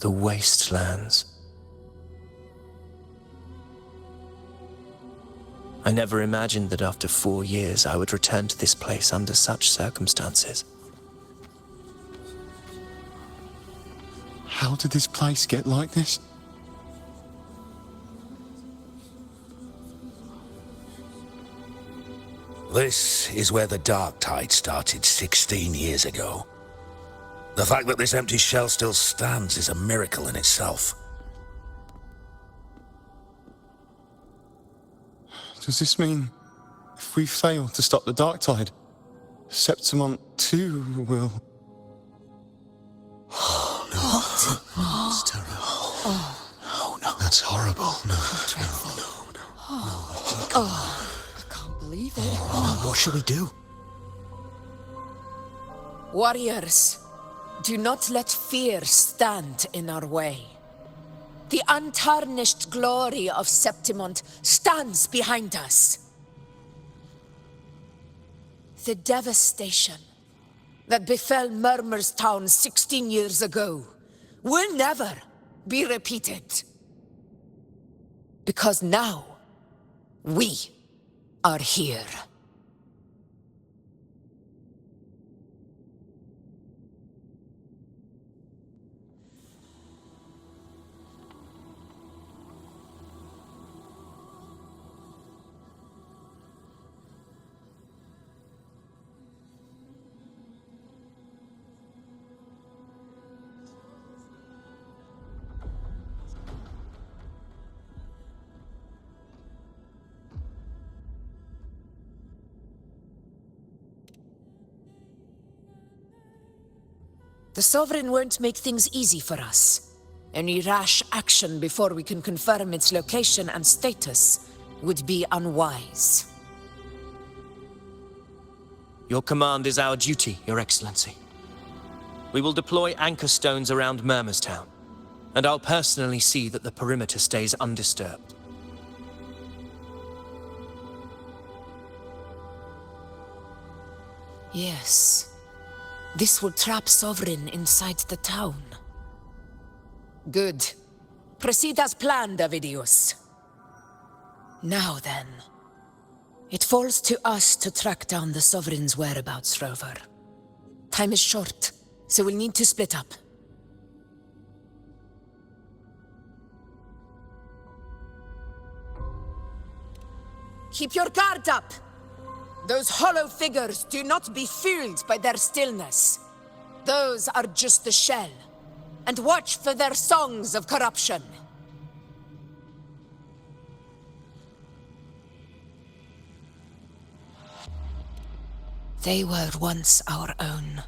The wastelands. I never imagined that after 4 years I would return to this place under such circumstances. How did this place get like this? This is where the Dark Tide started 16 years ago. The fact that this empty shell still stands is a miracle in itself. Does this mean if we fail to stop the Dark Tide, Septimont too will... Oh, no. It's terrible. Oh, no. That's horrible. No. I can't believe it. What should we do? Warriors, do not let fear stand in our way. The untarnished glory of Septimont stands behind us. The devastation that befell Murmur's town 16 years ago will never be repeated. Because now, we are here. The Sovereign won't make things easy for us. Any rash action before we can confirm its location and status would be unwise. Your command is our duty, Your Excellency. We will deploy anchor stones around Murmurstown, and I'll personally see that the perimeter stays undisturbed. Yes. This will trap Sovereign inside the town. Good. Proceed as planned, Avidius. Now then. It falls to us to track down the Sovereign's whereabouts, Rover. Time is short, so we'll need to split up. Keep your guard up! Those hollow figures do not be fooled by their stillness. Those are just the shell. And watch for their songs of corruption. They were once our own.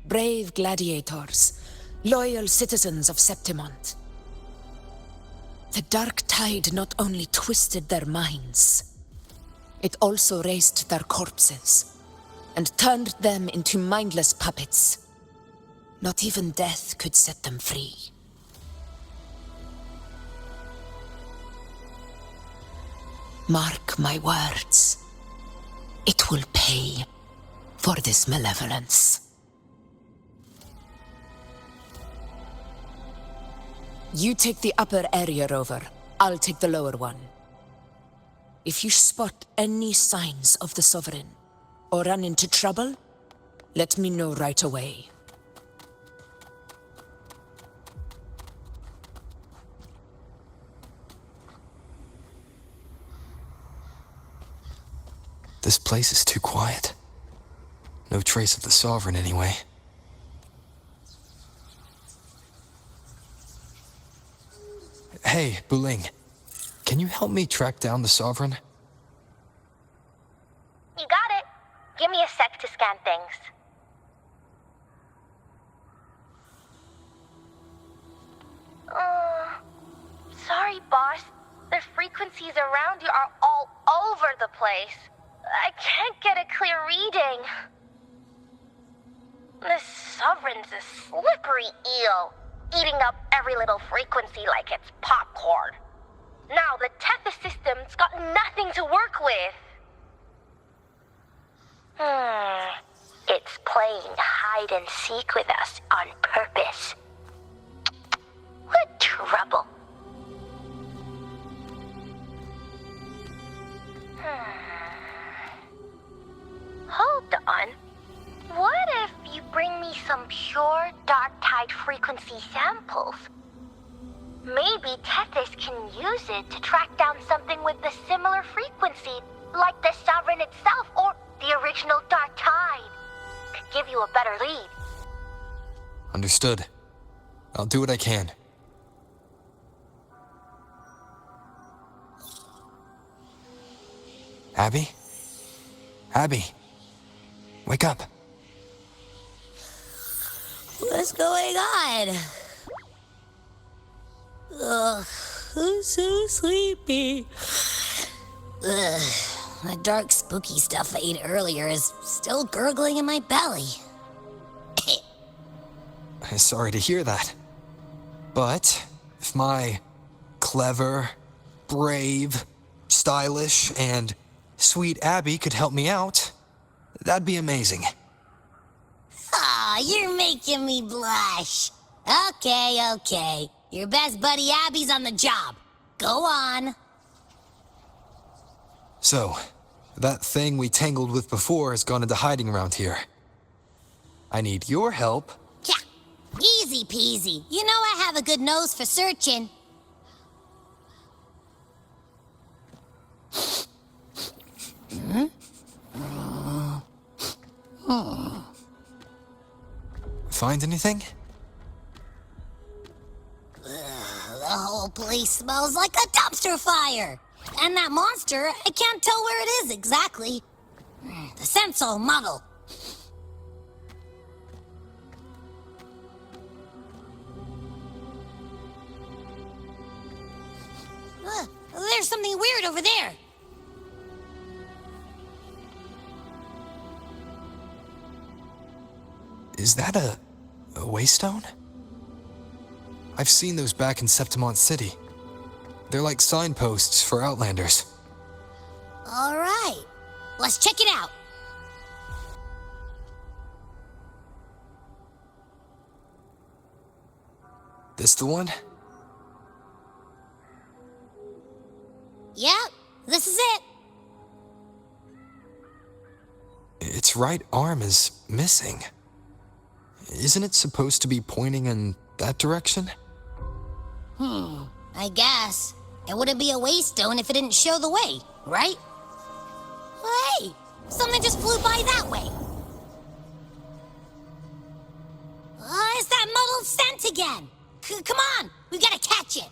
Brave gladiators, loyal citizens of Septimont. The Dark Tide not only twisted their minds, it also raised their corpses, and turned them into mindless puppets. Not even death could set them free. Mark my words. It will pay for this malevolence. You take the upper area, Rover. I'll take the lower one. If you spot any signs of the Sovereign, or run into trouble, let me know right away. This place is too quiet. No trace of the Sovereign anyway. Hey, Buling. Can you help me track down the Sovereign? You got it. Give me a sec to scan things. Sorry, boss. The frequencies around you are all over the place. I can't get a clear reading. This Sovereign's a slippery eel, eating up every little frequency like it's popcorn. Now the Tethys system's got nothing to work with. It's playing hide and seek with us on purpose. rebel. Hold on. What if you bring me some pure dark tide frequency samples? Maybe Tethys can use it to track down something with a similar frequency, like the Sovereign itself or the original dark tide. Could give you a better lead. Understood. I'll do what I can. Abby? Abby? Wake up. What's going on? Ugh, I'm so sleepy. Ugh, the dark, spooky stuff I ate earlier is still gurgling in my belly. Sorry to hear that. But if my clever, brave, stylish, and sweet Abby could help me out, that'd be amazing. Aw, you're making me blush. Okay. Your best buddy Abby's on the job. Go on. So, that thing we tangled with before has gone into hiding around here. I need your help. Yeah, easy peasy. You know I have a good nose for searching. Find anything? The whole place smells like a dumpster fire. And that monster, I can't tell where it is exactly. The scent's all muddled. There's something weird over there. Is that a waystone? I've seen those back in Septimont City. They're like signposts for Outlanders. All right, let's check it out. This the one? Yep, this is it. Its right arm is missing. Isn't it supposed to be pointing in that direction? I guess. It wouldn't be a waystone if it didn't show the way, right? Hey, something just flew by that way. It's that muddled scent again. Come on, we gotta catch it.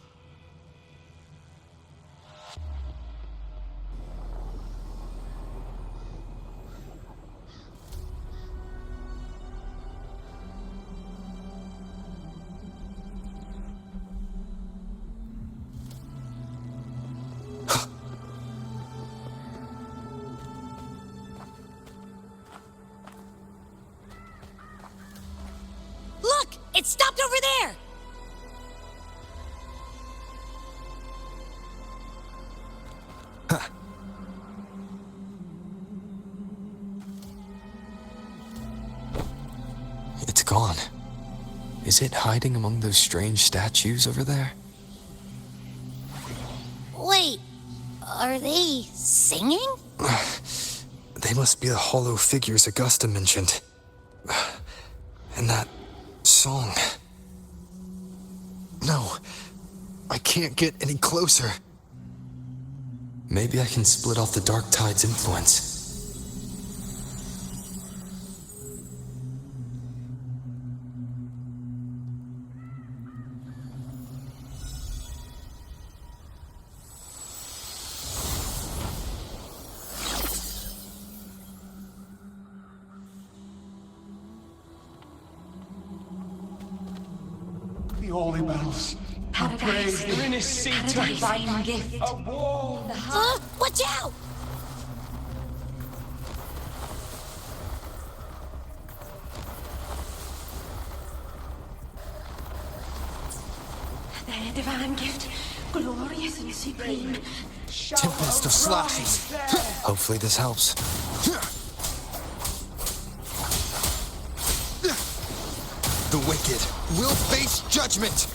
Look, it stopped over there. It's gone. Is it hiding among those strange statues over there? Wait, are they singing? They must be the hollow figures Augusta mentioned. And that song. No, I can't get any closer. Maybe I can split off the Dark Tide's influence. The holy bells. Paradise. You're in a seat of divine gift. A wall. Watch out! The divine gift, glorious and supreme. Tempest of slashes. Hopefully this helps. The wicked will face judgment.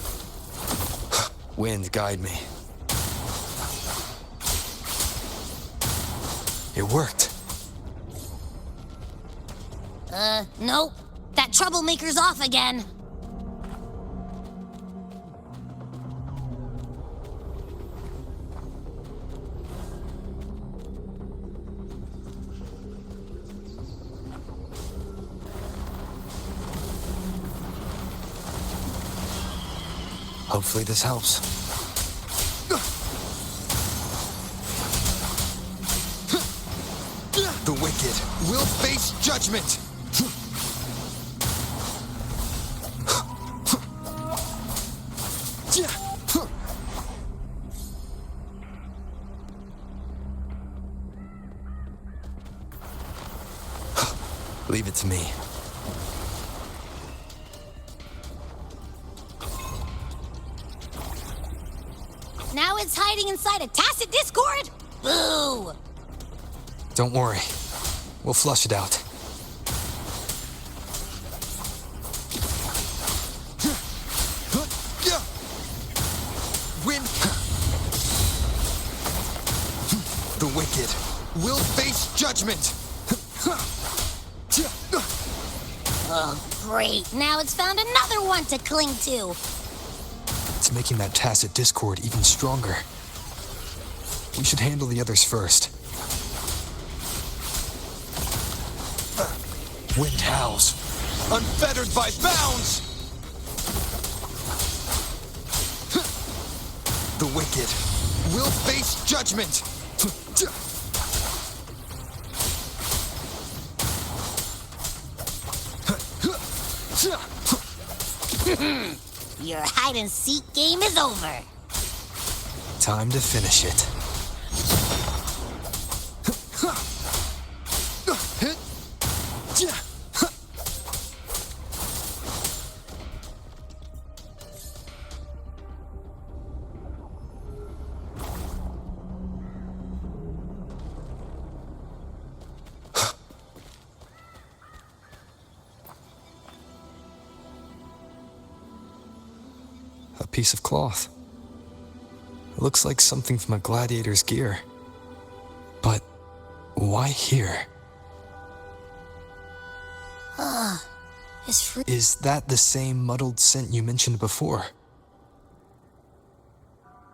Wind, guide me. It worked. Nope. That troublemaker's off again. Hopefully this helps. The wicked will face judgment! Leave it to me. Now it's hiding inside a tacit discord? Boo! Don't worry. We'll flush it out. Wind. The wicked will face judgment. Oh, great. Now it's found another one to cling to. It's making that tacit discord even stronger. We should handle the others first. Wind howls, unfettered by bounds! The wicked will face judgment! Your hide-and-seek game is over. Time to finish it. A piece of cloth. It looks like something from a gladiator's gear. But why here? Is that the same muddled scent you mentioned before?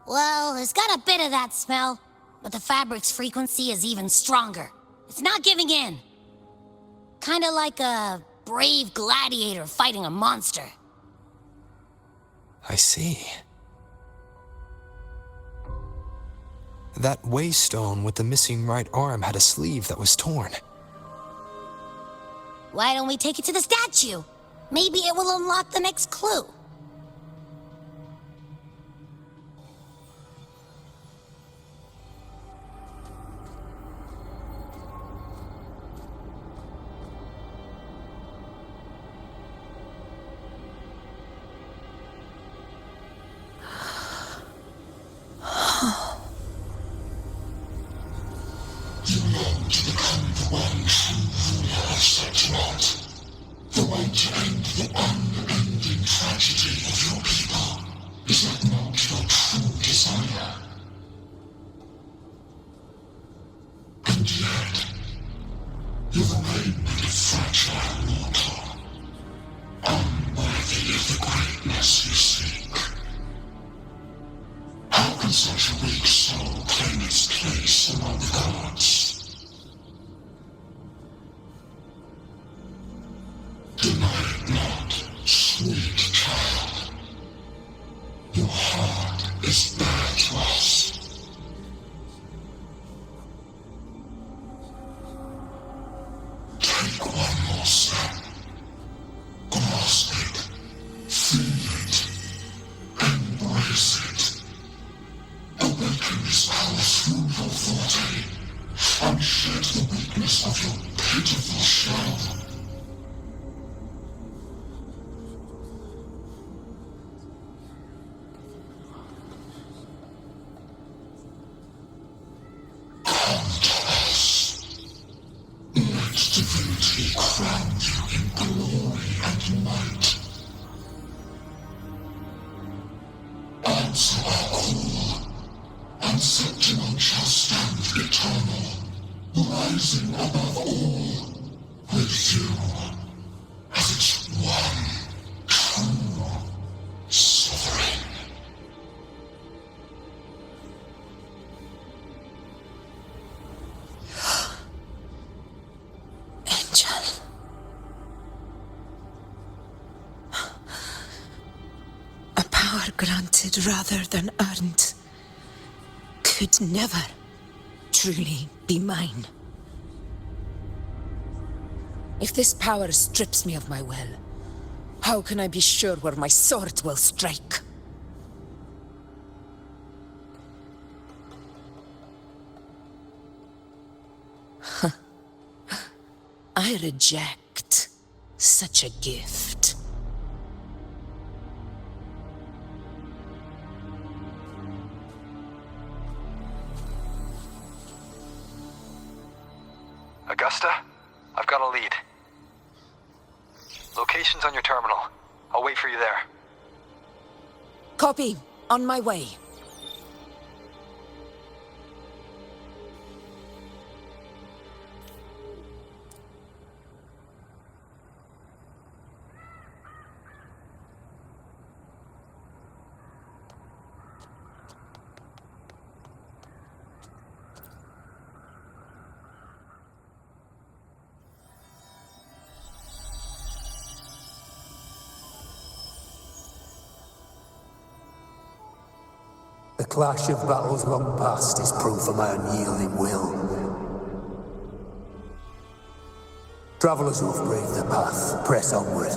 Well, it's got a bit of that smell, but the fabric's frequency is even stronger. It's not giving in. Kinda like a brave gladiator fighting a monster. I see. That waystone with the missing right arm had a sleeve that was torn. Why don't we take it to the statue? Maybe it will unlock the next clue. You long to become the one true ruler of Septimonte. The one to end the unending tragedy of your people. Is that not your true desire? And yet, you remain but a fragile mortal, unworthy of the greatness you seek. How can such a weak soul claim its place among the gods? Deny it not, sweet child. Your heart is bare to us. Take one more step. Grasp it. Feel it. Embrace it. Awaken this power through your forte, and shed the weakness of your pitiful shell. Come to us. Let divinity crown you in glory and might. Answer Septimont shall stand eternal, rising above all, with you as its one true sovereign. Angel. A power granted rather than earned could never truly be mine. If this power strips me of my will, how can I be sure where my sword will strike? I reject such a gift. Augusta, I've got a lead. Location's on your terminal. I'll wait for you there. Copy. On my way. The clash of battles long past is proof of my unyielding will. Travelers who have braved the path, press onward.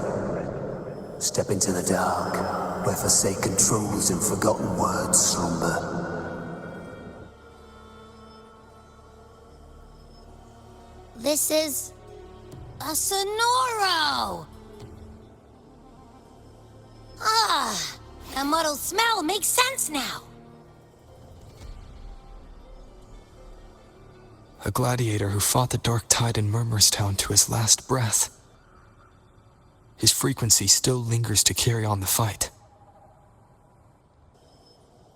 Step into the dark, where forsaken truths and forgotten words slumber. This is a Sonoro! Ah, that muddled smell makes sense now. A gladiator who fought the dark tide in Murmurstown to his last breath. His frequency still lingers to carry on the fight.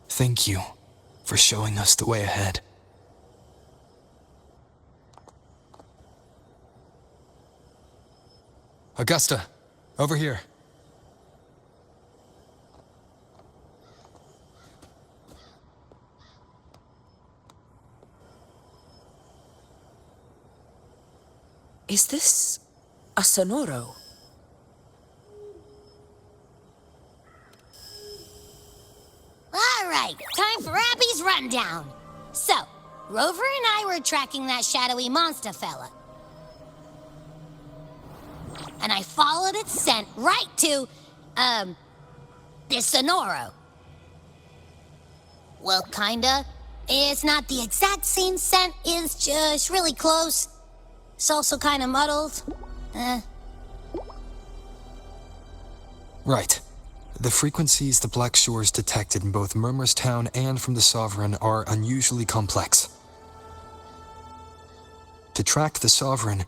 Thank you for showing us the way ahead. Augusta, over here. Is this a Sonoro? All right, time for Abby's rundown. So, Rover and I were tracking that shadowy monster fella. And I followed its scent right to, this Sonoro. Well, kinda. It's not the exact same scent, it's just really close. It's also kinda muddled. Right. The frequencies the Black Shores detected in both Murmurstown and from the Sovereign are unusually complex. To track the Sovereign,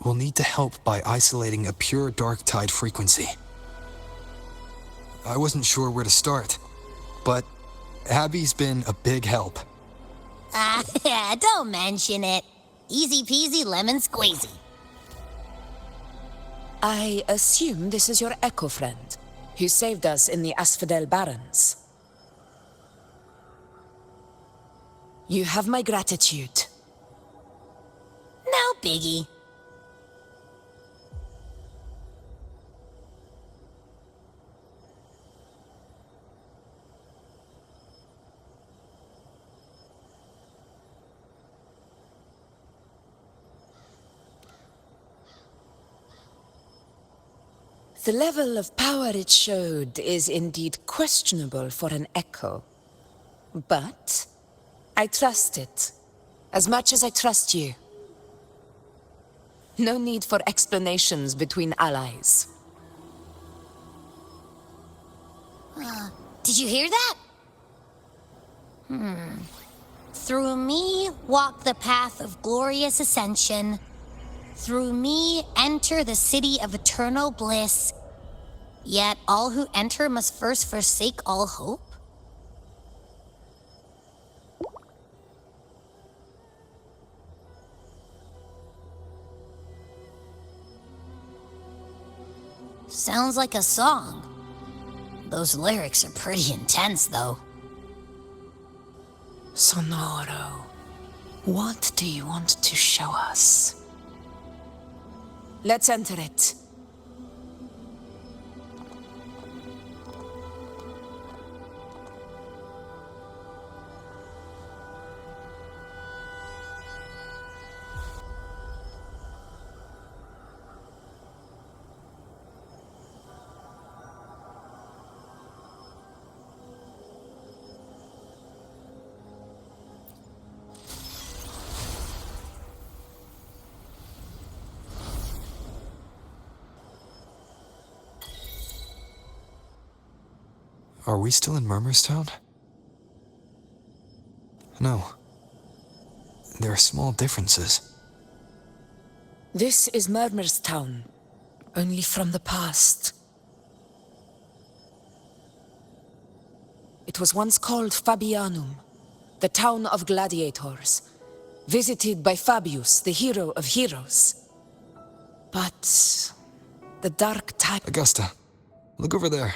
we'll need to help by isolating a pure dark tide frequency. I wasn't sure where to start, but Abby's been a big help. Don't mention it. Easy peasy lemon squeezy. I assume this is your Echo friend, who saved us in the Asphodel Barrens. You have my gratitude. No biggie. The level of power it showed is indeed questionable for an Echo. But I trust it, as much as I trust you. No need for explanations between allies. Did you hear that? Through me walk the path of glorious ascension. Through me enter the city of eternal bliss. Yet all who enter must first forsake all hope? Sounds like a song. Those lyrics are pretty intense, though. Sonoro, what do you want to show us? Let's enter it. Are we still in Murmurstown? No. There are small differences. This is Murmurstown, only from the past. It was once called Fabianum, the town of gladiators, visited by Fabius, the hero of heroes. But the dark tide... Augusta, look over there.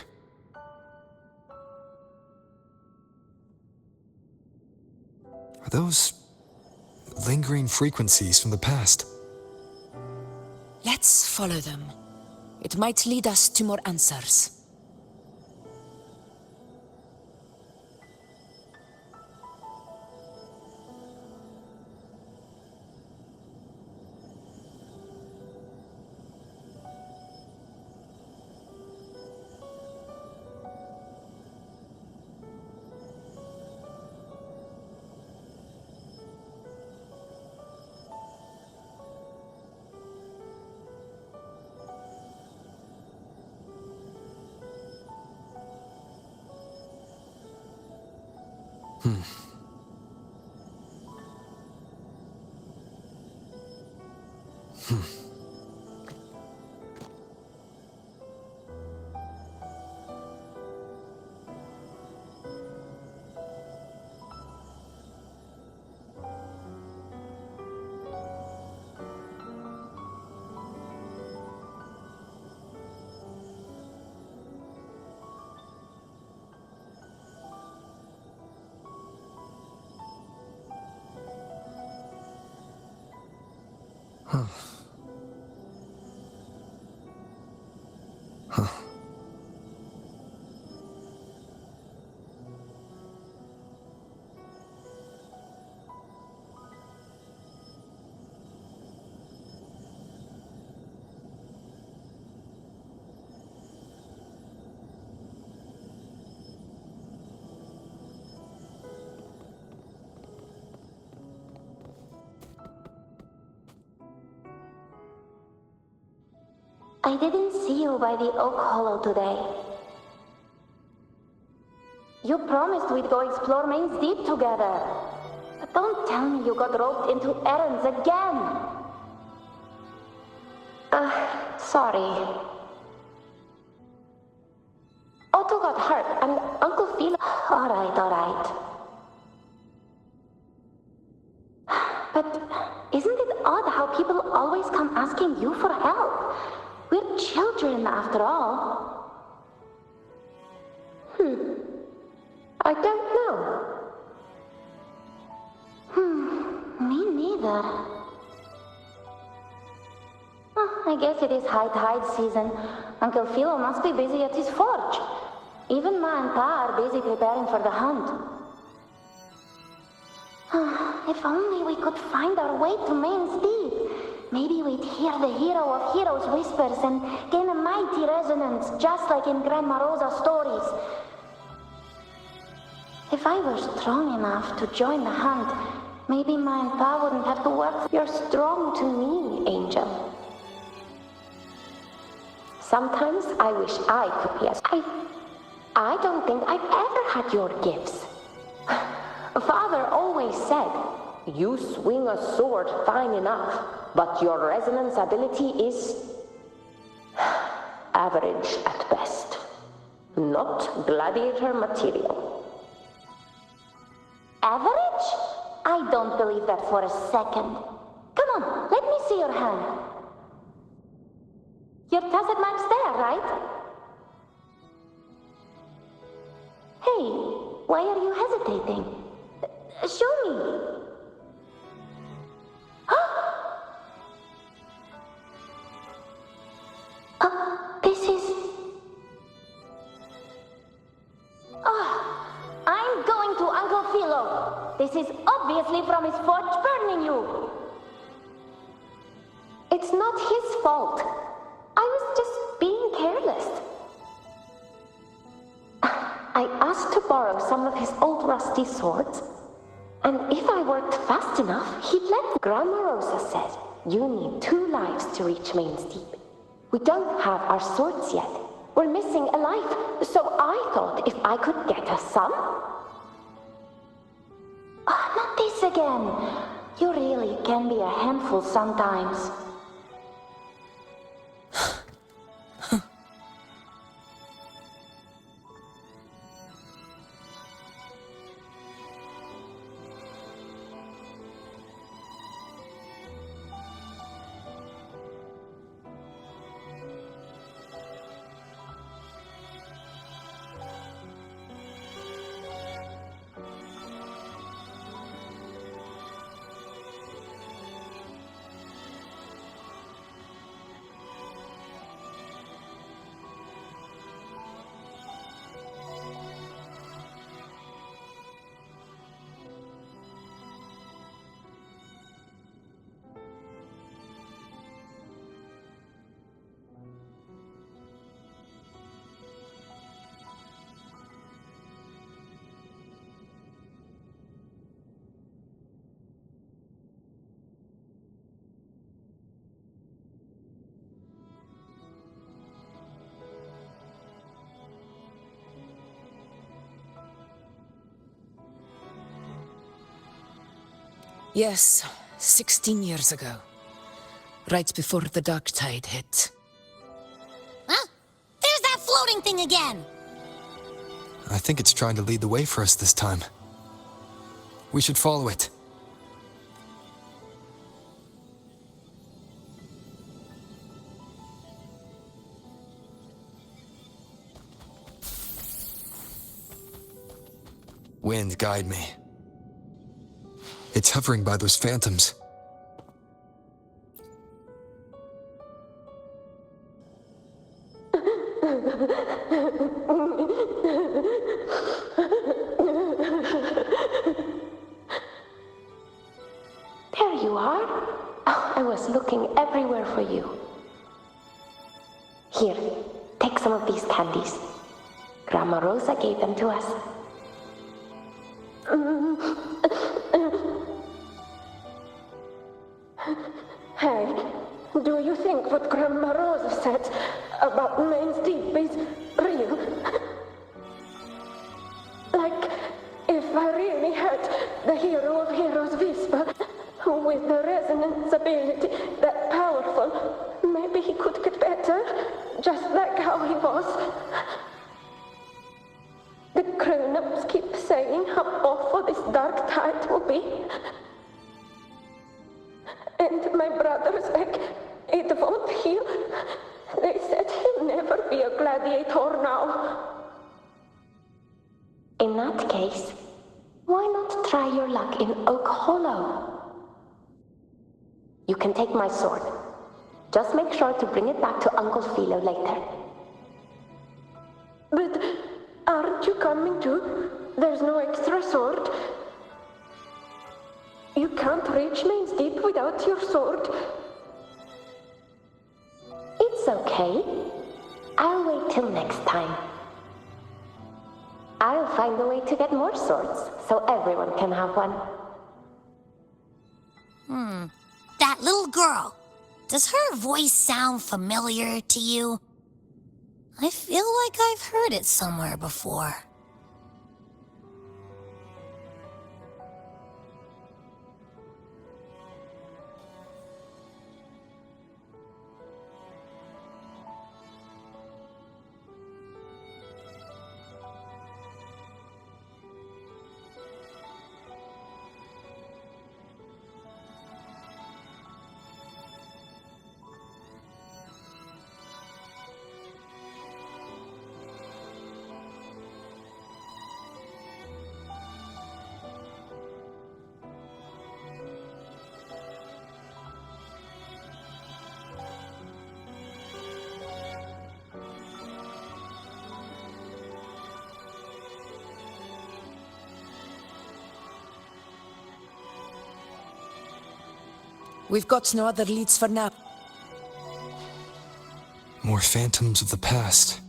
Are those lingering frequencies from the past? Let's follow them. It might lead us to more answers. I didn't see you by the Oak Hollow today. You promised we'd go explore Main's Deep together. But don't tell me you got roped into errands again. Sorry. Otto got hurt, and Uncle Phil... Alright. But isn't it odd how people always come asking you for help? We're children, after all. I don't know. Me neither. I guess it is high tide season. Uncle Philo must be busy at his forge. Even Ma and Pa are busy preparing for the hunt. If only we could find our way to Main's Deep. Maybe we'd hear the hero of heroes whispers and gain a mighty resonance, just like in Grandma Rosa's stories. If I were strong enough to join the hunt, maybe Ma and Pa wouldn't have to work. You're strong to me, Angel. Sometimes I wish I could be as... I don't think I've ever had your gifts. Father always said, you swing a sword fine enough, but your resonance ability is average at best. Not gladiator material. Average? I don't believe that for a second. Come on, let me see your hand. Your tacit map's there, right? Hey, why are you hesitating? Show me. This is... I'm going to Uncle Philo. This is obviously from his forge burning you. It's not his fault. I was just being careless. I asked to borrow some of his old rusty swords, and if I worked fast enough, he'd let me. Grandma Rosa said, you need 2 lives to reach Main's Deep. We don't have our swords yet. We're missing a life, so I thought if I could get us some... not this again. You really can be a handful sometimes. Yes, 16 years ago. Right before the dark tide hit. Huh? There's that floating thing again! I think it's trying to lead the way for us this time. We should follow it. Wind, guide me. It's hovering by those phantoms. There you are. Oh, I was looking everywhere for you. Here, take some of these candies. Grandma Rosa gave them to us. Hey, do you think what Grandma Rosa said about Main's Deep is real? Like, if I really had the hero of heroes whisper, with the resonance ability that powerful, maybe he could get better, just like how he was. The grown-ups keep saying how awful this dark tide will be. And my brother's like, it won't heal. They said he'll never be a gladiator now. In that case, why not try your luck in Oak Hollow? You can take my sword. Just make sure to bring it back to Uncle Philo later. But aren't you coming too? There's no extra sword. You can't reach Main's Deep without your sword. It's okay. I'll wait till next time. I'll find a way to get more swords, so everyone can have one. That little girl. Does her voice sound familiar to you? I feel like I've heard it somewhere before. We've got no other leads for now. More phantoms of the past.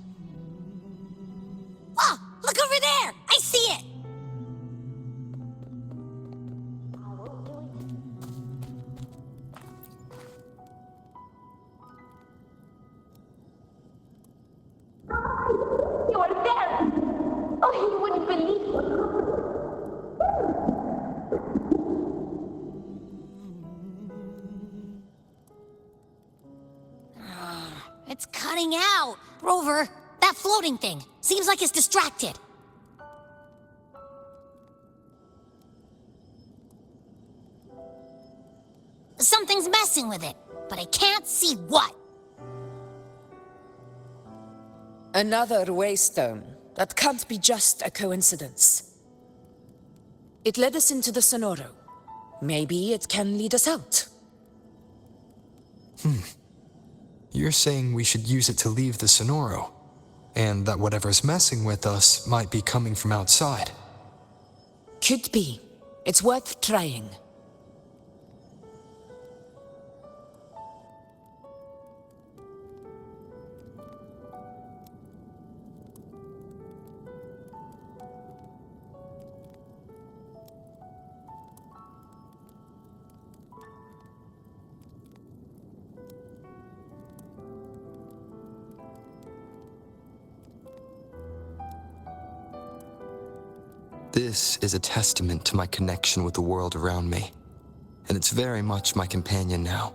Oh, look over there! I see it! You are there! Oh, you wouldn't believe it. It's cutting out. Rover, that floating thing. Seems like it's distracted. Something's messing with it, but I can't see what. Another waystone. That can't be just a coincidence. It led us into the Sonoro. Maybe it can lead us out. You're saying we should use it to leave the Sonoro, and that whatever's messing with us might be coming from outside. Could be. It's worth trying. This is a testament to my connection with the world around me, and it's very much my companion now,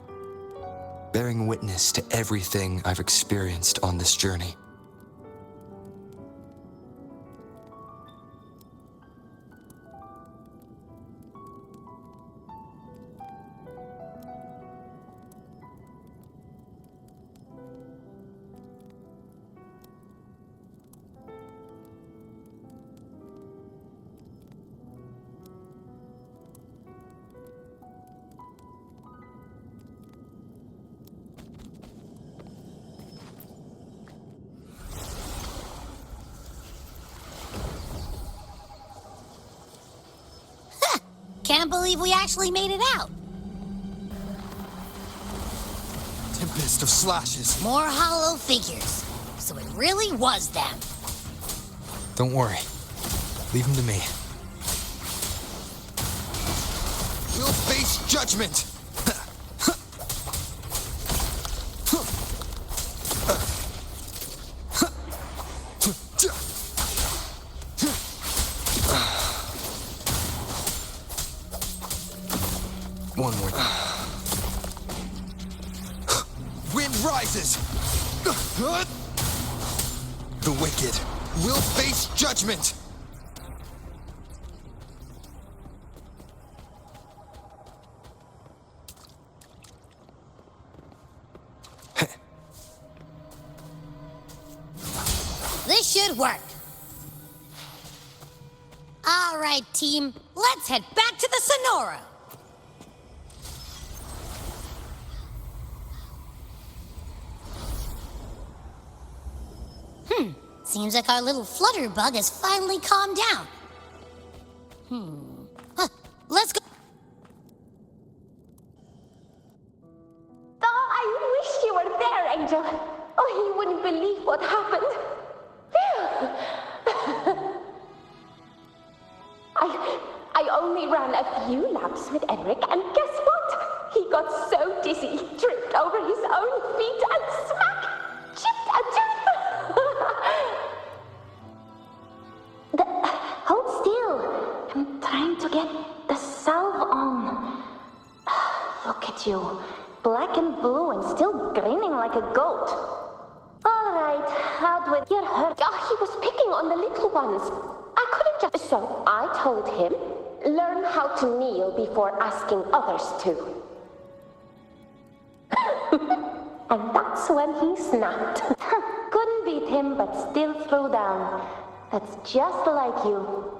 bearing witness to everything I've experienced on this journey. Can't believe we actually made it out. Tempest of slashes. More hollow figures. So it really was them. Don't worry. Leave them to me. We'll face judgment! One more. Wind rises! The wicked will face judgment! This should work. All right, team. Let's head back to the Sonoro. Seems like our little flutterbug has finally calmed down. Let's go. Oh, I wish you were there, Angel. Oh, you wouldn't believe what happened. Phew. I only ran a few laps with Enric, and guess what? He got so dizzy, he tripped over his own feet and smack! Chipped a tooth! Hold still. I'm trying to get the salve on. Look at you. Black and blue and still grinning like a goat. All right, out with your hurt. Oh, he was picking on the little ones. I couldn't just... So I told him, learn how to kneel before asking others to. And that's when he snapped. Couldn't beat him, but still threw down. That's just like you.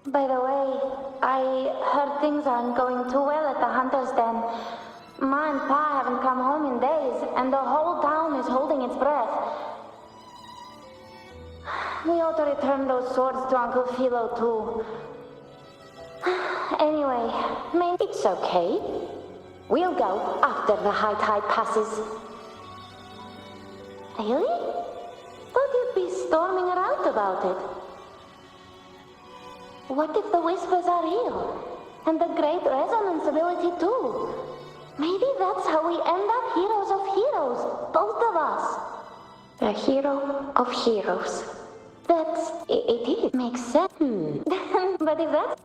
By the way, I heard things aren't going too well at the Hunter's Den. Ma and Pa haven't come home in days, and the whole town is holding its breath. We ought to return those swords to Uncle Philo, too. Anyway, it's okay. We'll go after the high tide passes. Really? Thought you'd be storming around about it. What if the whispers are real? And the great resonance ability too? Maybe that's how we end up heroes of heroes, both of us. A hero of heroes. It makes sense. But if that's...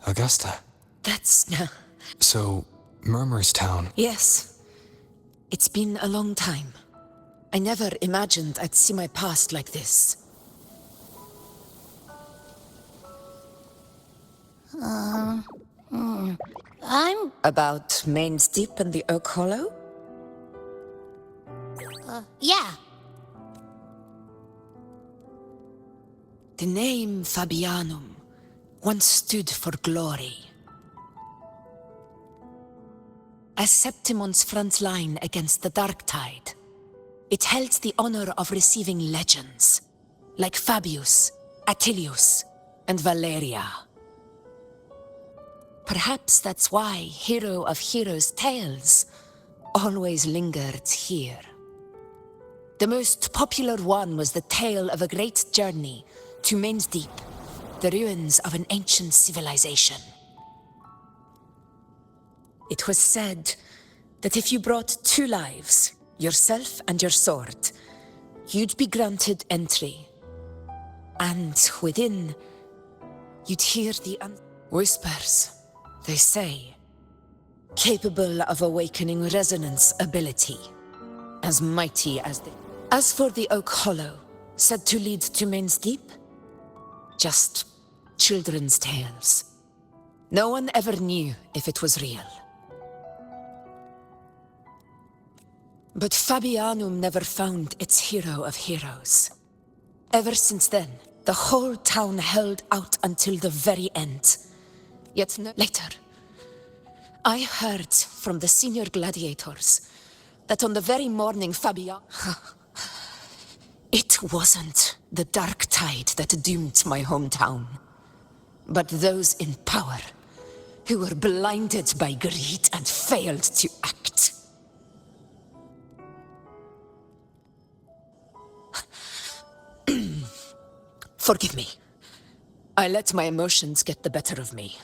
Augusta. That's... So, Murmur's Town. Yes. It's been a long time. I never imagined I'd see my past like this. I'm... About Main's Deep and the Oak Hollow? yeah. The name Fabianum once stood for glory. As Septimon's front line against the Dark Tide, it held the honor of receiving legends, like Fabius, Attilius, and Valeria. Perhaps that's why Hero of Heroes' tales always lingered here. The most popular one was the tale of a great journey to Main's Deep, the ruins of an ancient civilization. It was said that if you brought 2 lives, yourself and your sword, you'd be granted entry. And within, you'd hear the whispers, they say, capable of awakening resonance ability, as mighty as they... As for the Oak Hollow, said to lead to Main's Deep, just children's tales. No one ever knew if it was real. But Fabianum never found its hero of heroes. Ever since then, the whole town held out until the very end. Yet later, I heard from the senior gladiators that on the very morning it wasn't the Dark Tide that doomed my hometown, but those in power who were blinded by greed and failed to act. Forgive me. I let my emotions get the better of me.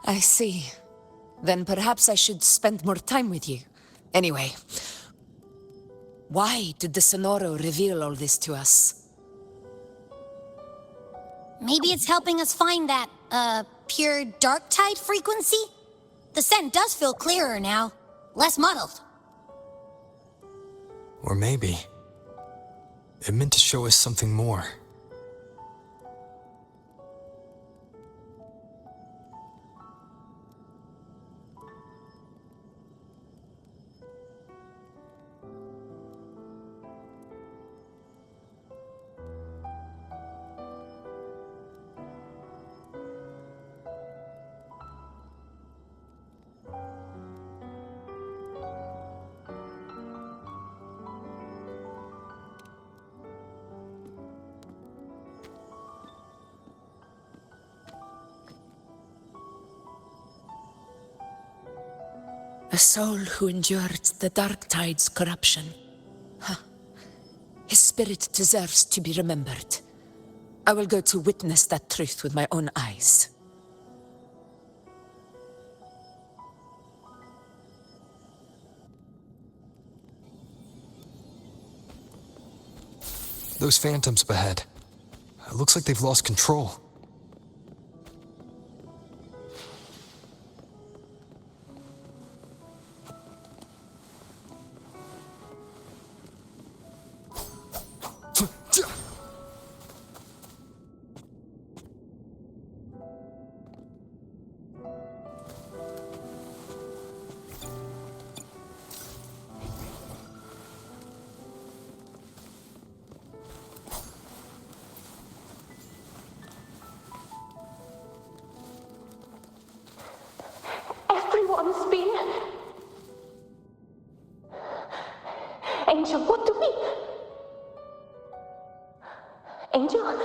I see. Then perhaps I should spend more time with you. Anyway, why did the Sonoro reveal all this to us? Maybe it's helping us find that, pure dark tide frequency? The scent does feel clearer now. Less muddled. Or maybe it meant to show us something more. A soul who endured the Dark Tide's corruption. His spirit deserves to be remembered. I will go to witness that truth with my own eyes. Those phantoms up ahead. It looks like they've lost control. Angel,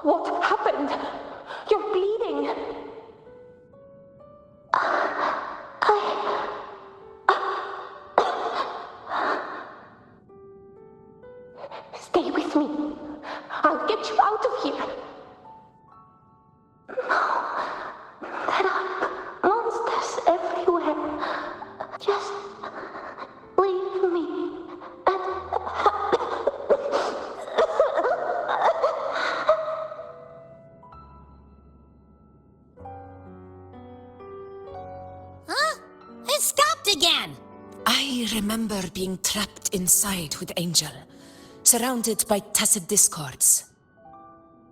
what happened? You're bleeding. Stay with me. I'll get you out of here. There are monsters everywhere. Just leave me. Huh? It stopped again! I remember being trapped inside with Angel, surrounded by tacit discords.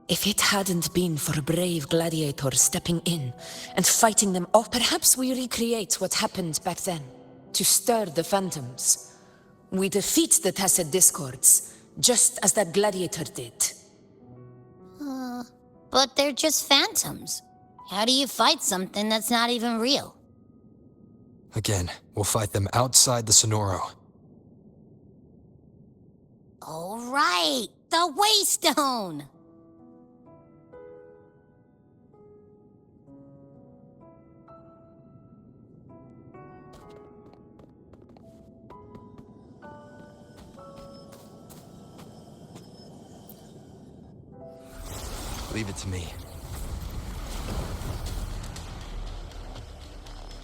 If it hadn't been for brave gladiators stepping in and fighting them off, perhaps we recreate what happened back then, to stir the phantoms. We defeat the tacit discords, just as that gladiator did. But they're just phantoms. How do you fight something that's not even real? Again, we'll fight them outside the Sonoro. All right, the Waystone! Leave it to me.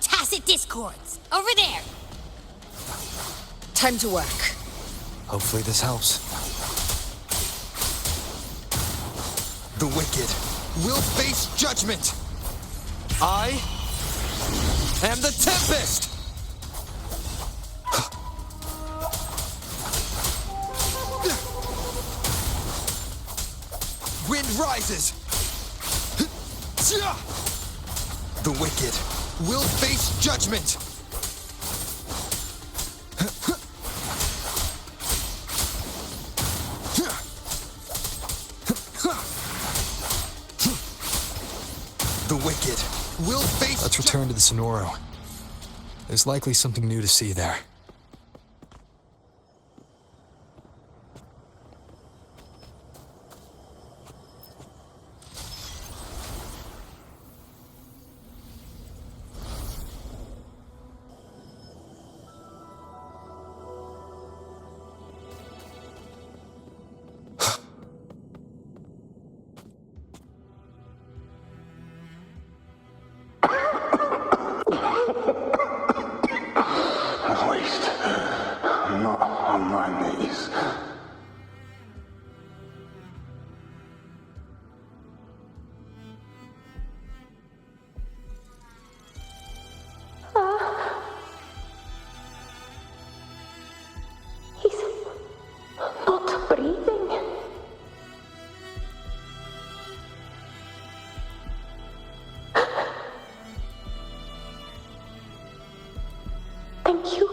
Tacit discords! Over there! Time to work. Hopefully this helps. The wicked will face judgment! I am the Tempest! Wind rises! The wicked will face judgment! The wicked will face. Let's return to the Sonoro. There's likely something new to see there. At least, I'm not on my knees. He's not breathing. Thank you.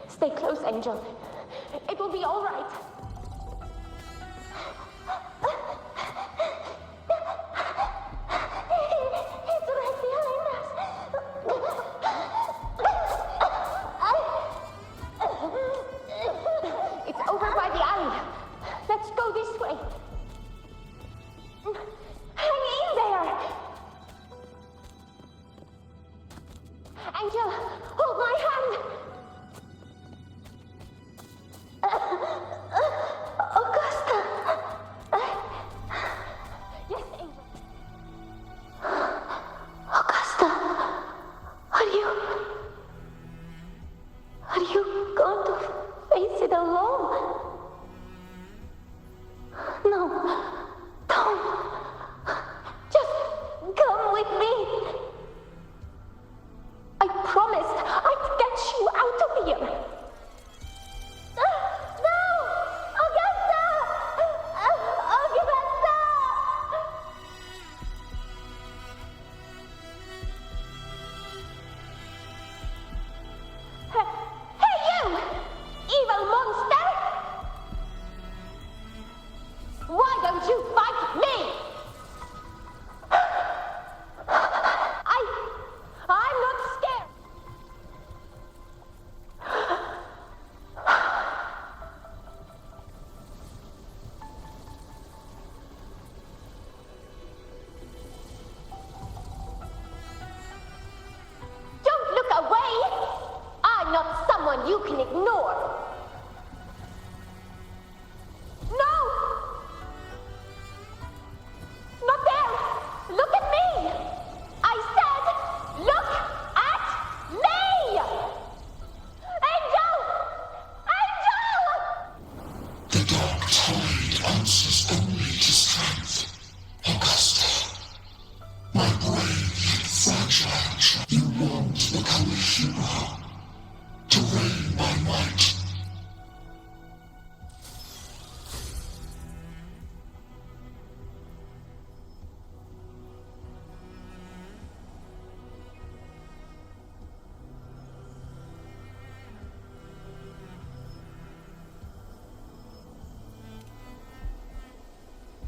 Stay close, Angel. It will be all right. It's right behind us. It's over by the alley. Let's go this way. Hang in there. Angel, hold my hand.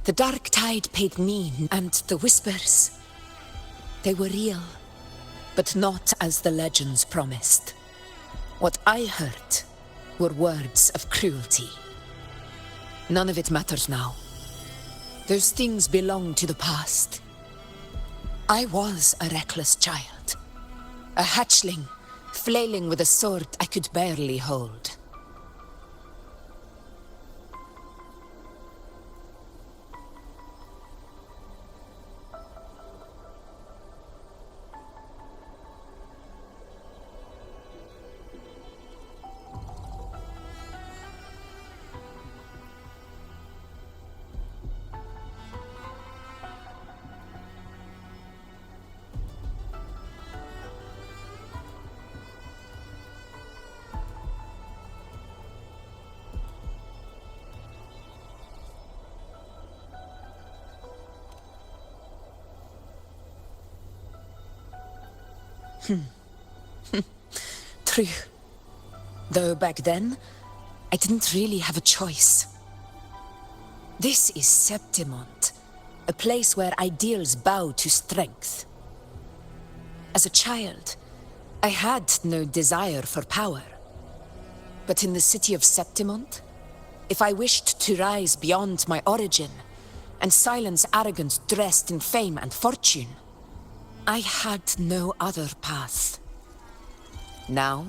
The dark tide paid me, and the whispers, they were real, but not as the legends promised. What I heard were words of cruelty. None of it matters now. Those things belong to the past. I was a reckless child, a hatchling, flailing with a sword I could barely hold. True. Though back then, I didn't really have a choice. This is Septimont, a place where ideals bow to strength. As a child, I had no desire for power. But in the city of Septimont, if I wished to rise beyond my origin and silence arrogance dressed in fame and fortune, I had no other path. Now,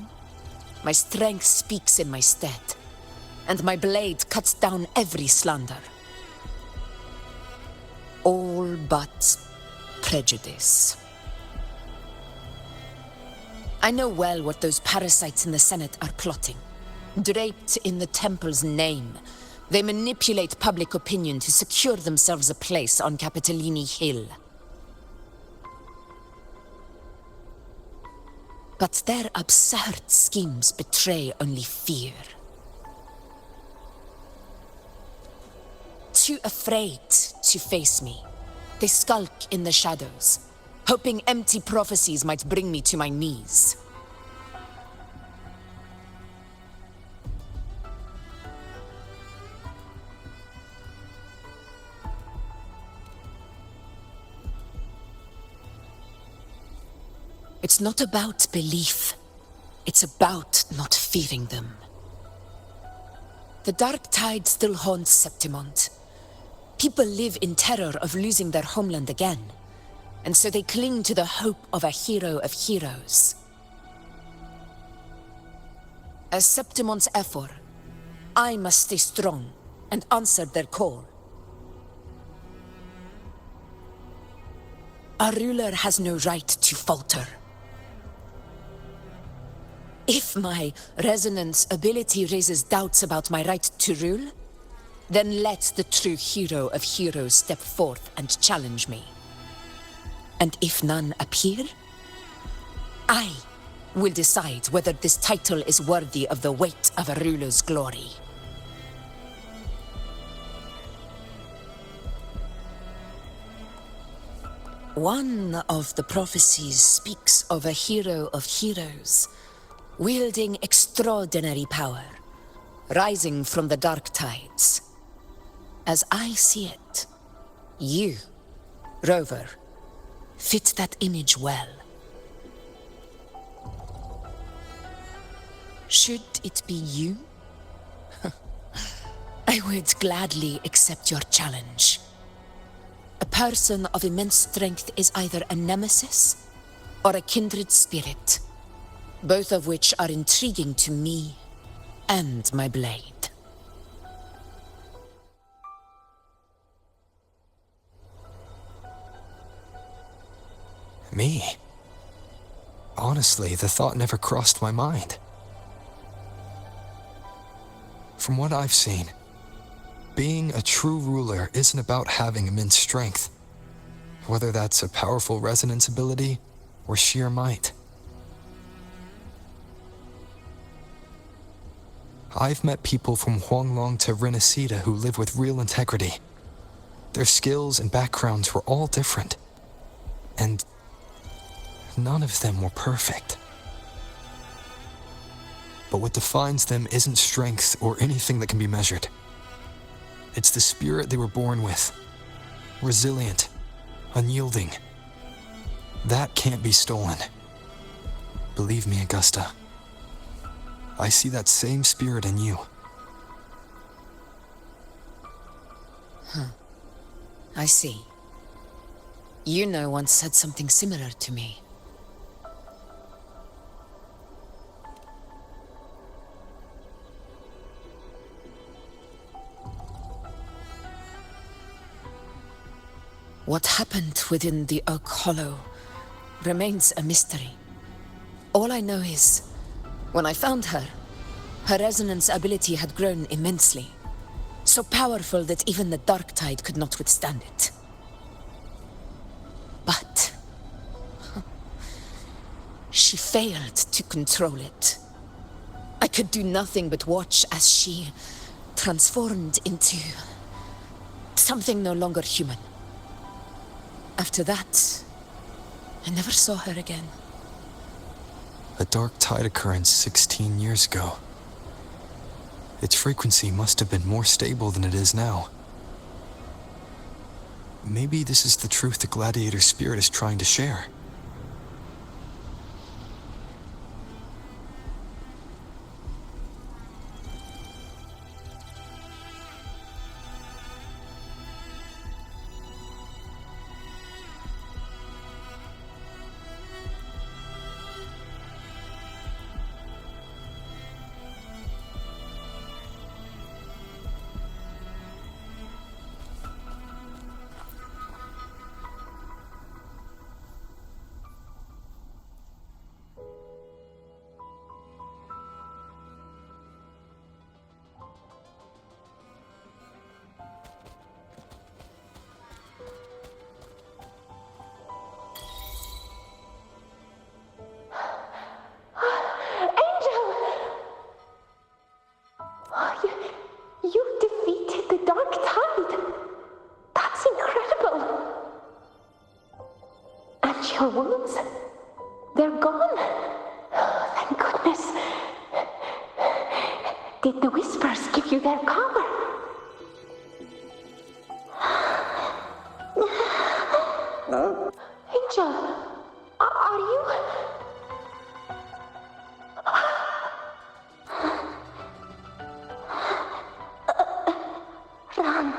my strength speaks in my stead, and my blade cuts down every slander. All but prejudice. I know well what those parasites in the Senate are plotting. Draped in the temple's name, they manipulate public opinion to secure themselves a place on Capitolini Hill. But their absurd schemes betray only fear. Too afraid to face me, they skulk in the shadows, hoping empty prophecies might bring me to my knees. It's not about belief. It's about not fearing them. The dark tide still haunts Septimont. People live in terror of losing their homeland again, and so they cling to the hope of a hero of heroes. As Septimont's Ephor, I must stay strong and answer their call. Our ruler has no right to falter. If my resonance ability raises doubts about my right to rule, then let the true hero of heroes step forth and challenge me. And if none appear, I will decide whether this title is worthy of the weight of a ruler's glory. One of the prophecies speaks of a hero of heroes, wielding extraordinary power, rising from the dark tides. As I see it, you, Rover, fit that image well. Should it be you? I would gladly accept your challenge. A person of immense strength is either a nemesis or a kindred spirit, both of which are intriguing to me and my blade. Me? Honestly, the thought never crossed my mind. From what I've seen, being a true ruler isn't about having immense strength, whether that's a powerful resonance ability or sheer might. I've met people from Huanglong to Renacida who live with real integrity. Their skills and backgrounds were all different, and none of them were perfect. But what defines them isn't strength or anything that can be measured. It's the spirit they were born with, resilient, unyielding. That can't be stolen. Believe me, Augusta. I see that same spirit in you. I see. You once said something similar to me. What happened within the Oak Hollow remains a mystery. All I know is, when I found her, her resonance ability had grown immensely. So powerful that even the Dark Tide could not withstand it. But she failed to control it. I could do nothing but watch as she transformed into something no longer human. After that, I never saw her again. A Dark Tide occurrence 16 years ago. Its frequency must have been more stable than it is now. Maybe this is the truth the Gladiator spirit is trying to share. You defeated the Dark Tide. That's incredible. And your wounds, they're gone. Oh, thank goodness. Did the Whispers give you their power? Angel, are you... Run.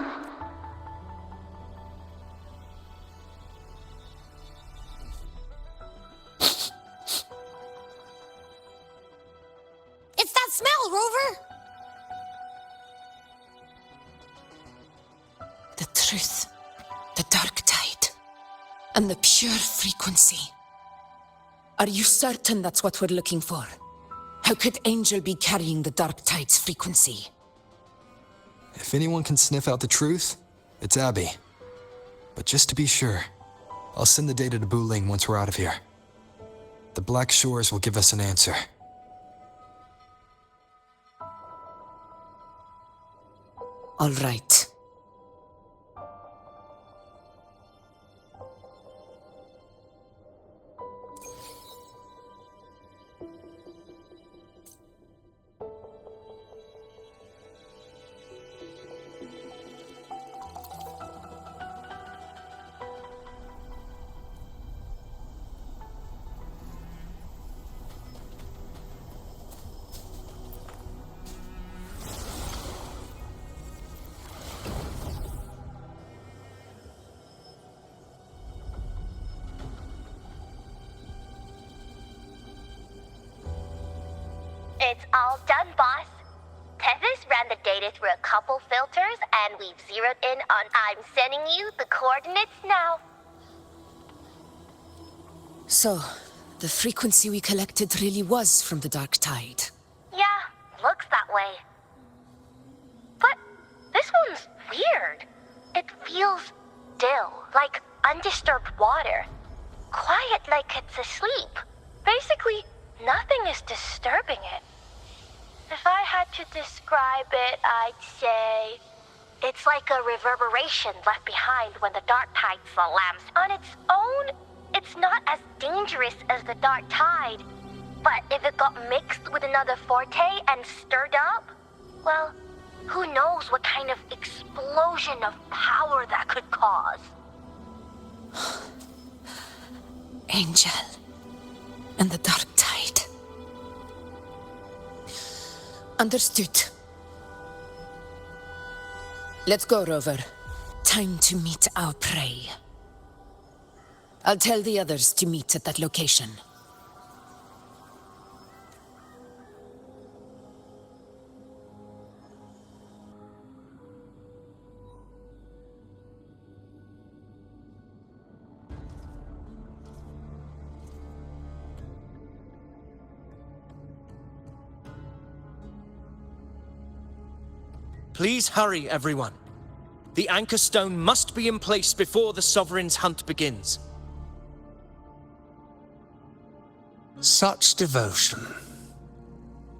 It's that smell, Rover! The truth, the Dark Tide, and the pure frequency. Are you certain that's what we're looking for? How could Angel be carrying the Dark Tide's frequency? If anyone can sniff out the truth, it's Abby. But just to be sure, I'll send the data to Wuthering once we're out of here. The Black Shores will give us an answer. All right. It's all done, boss. Tethys ran the data through a couple filters, and we've zeroed in on... I'm sending you the coordinates now. So, the frequency we collected really was from the Dark Tide. Yeah, looks that way. But this one's weird. It feels still, like undisturbed water. Quiet like it's asleep. Basically, nothing is disturbing it. If I had to describe it, I'd say... it's like a reverberation left behind when the Dark Tide slams. On its own, it's not as dangerous as the Dark Tide. But if it got mixed with another forte and stirred up, well, Who knows what kind of explosion of power that could cause? Angel and the dark tide. Understood. Let's go, Rover. Time to meet our prey. I'll tell the others to meet at that location. Please hurry, everyone. The anchor stone must be in place before the Sovereign's hunt begins. Such devotion.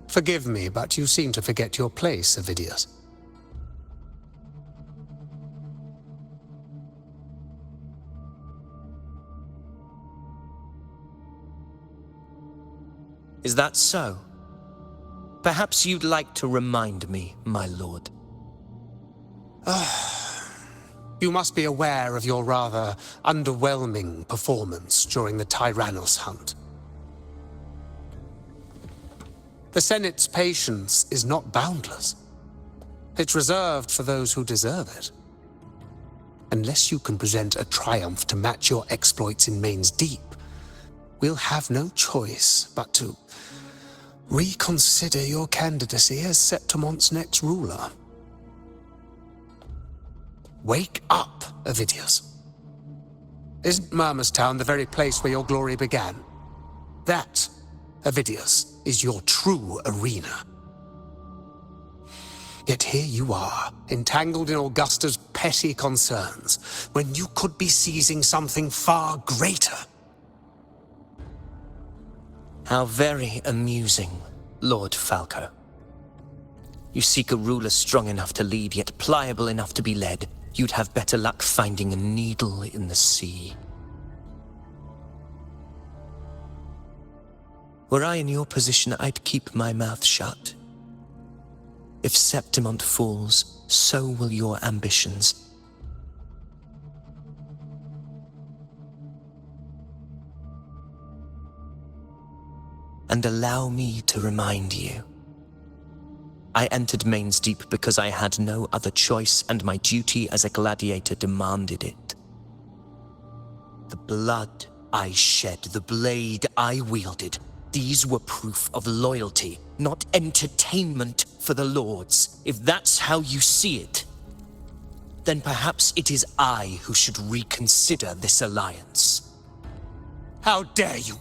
Forgive me, but you seem to forget your place, Avidius. Is that so? Perhaps you'd like to remind me, my lord. You must be aware of your rather underwhelming performance during the Tyrannos hunt. The Senate's patience is not boundless. It's reserved for those who deserve it. Unless you can present a triumph to match your exploits in Main's Deep, we'll have no choice but to reconsider your candidacy as Septimon's next ruler. Wake up, Avidius. Isn't Murmustown the very place where your glory began? That, Avidius, is your true arena. Yet here you are, entangled in Augusta's petty concerns, when you could be seizing something far greater. How very amusing, Lord Falco. You seek a ruler strong enough to lead, yet pliable enough to be led. You'd have better luck finding a needle in the sea. Were I in your position, I'd keep my mouth shut. If Septimont falls, so will your ambitions. And allow me to remind you. I entered Main's Deep because I had no other choice, and my duty as a gladiator demanded it. The blood I shed, the blade I wielded, these were proof of loyalty, not entertainment for the Lords. If that's how you see it, then perhaps it is I who should reconsider this alliance. How dare you!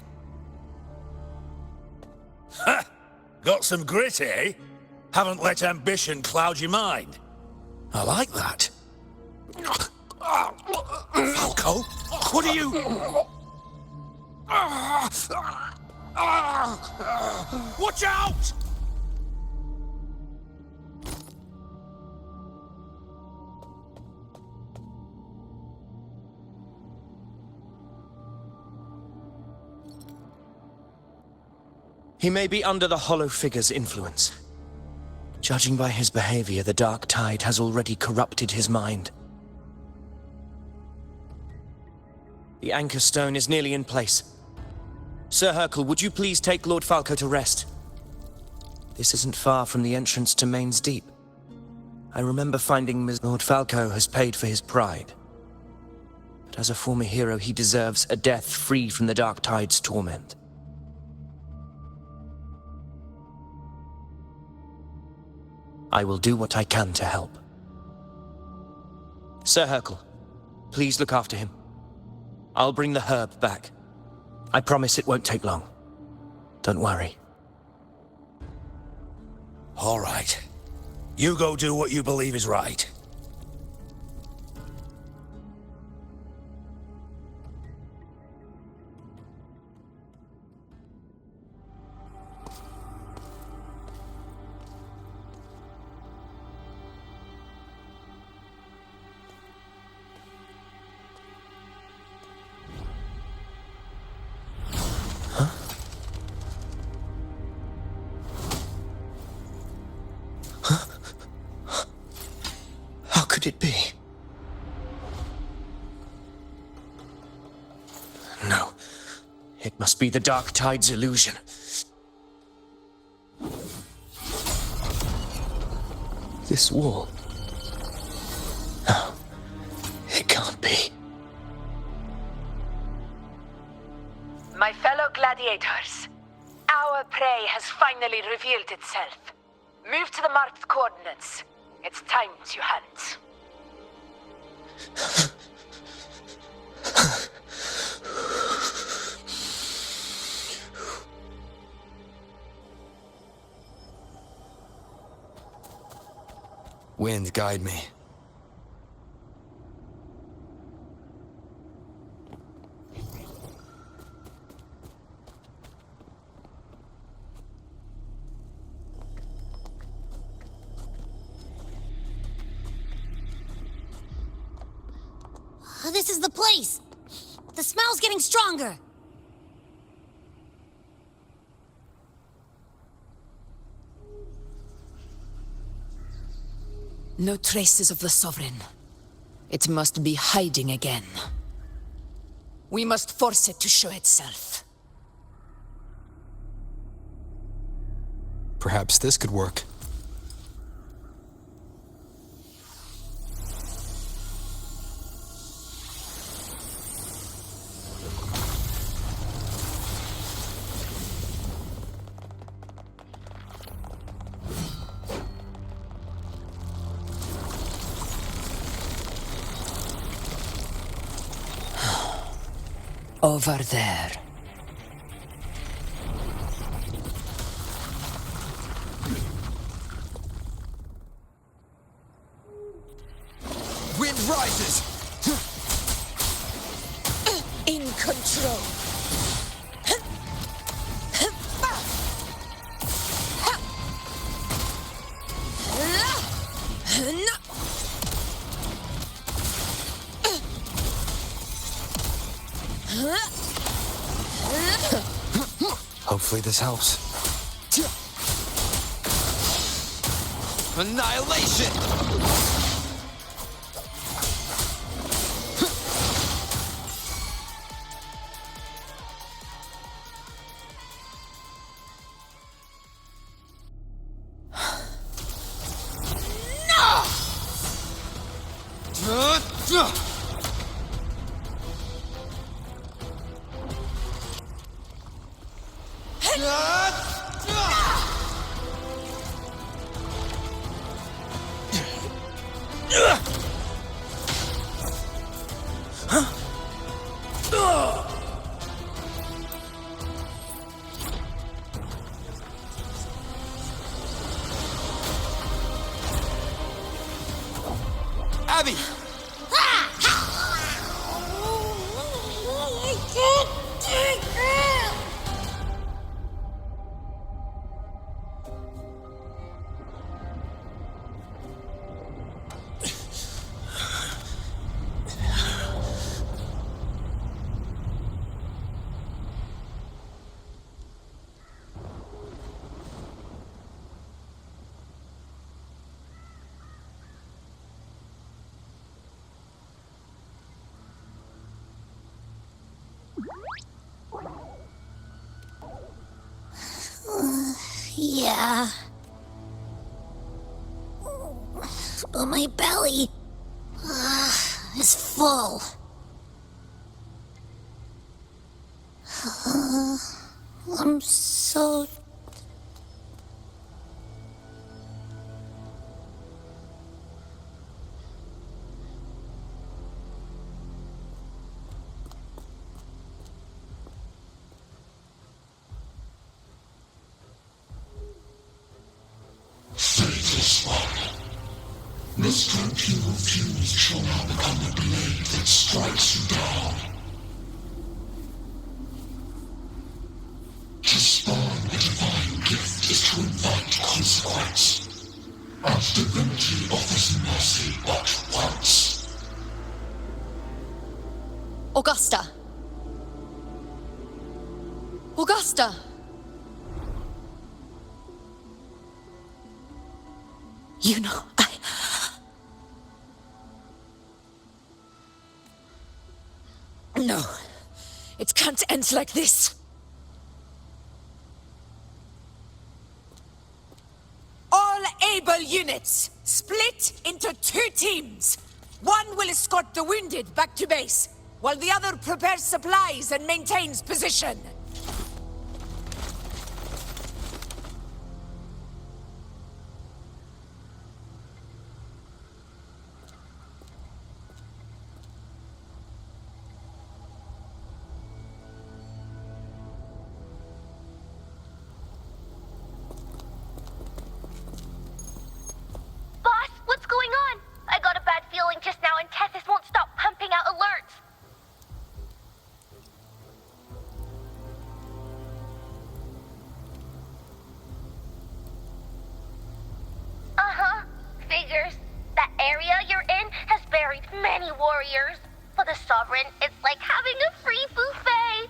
Ha! Got some grit, eh? Haven't let ambition cloud your mind. I like that. Falco, what are you... Watch out! He may be under the Hollow Figure's influence. Judging by his behavior, the dark tide has already corrupted his mind. The anchor stone is nearly in place. Sir Hercule, would you please take Lord Falco to rest? This isn't far from the entrance to Main's Deep. I remember finding Lord Falco has paid for his pride. But as a former hero, he deserves a death free from the dark tide's torment. I will do what I can to help. Sir Hercule, please look after him. I'll bring the herb back. I promise it won't take long. Don't worry. All right. You go do what you believe is right. could it be? No. It must be the Dark Tide's illusion. This wall. No. It can't be. My fellow gladiators, our prey has finally revealed itself. Move to the marked coordinates. It's time to hunt. Wind, guide me. This is the place! The smell's getting stronger! No traces of the Sovereign. It must be hiding again. We must force it to show itself. Perhaps this could work. Over there. Wind rises! In control. Hopefully this helps. Annihilation! Abby! I can't take it! Yeah. But my belly is full. I'm so... Faithless one. This tranquil fuse shall now become the blade that strikes you down. To spawn a divine gift is to invite consequence. And divinity offers mercy but once. Augusta! Augusta! You know, No. It can't end like this. All able units, split into 2 teams. One will escort the wounded back to base, while the other prepares supplies and maintains position. Boss, what's going on? I got a bad feeling just now and Tethys won't stop pumping out alerts. Uh-huh. Figures. That area you're in has buried many warriors. For the Sovereign, it's like having a free buffet.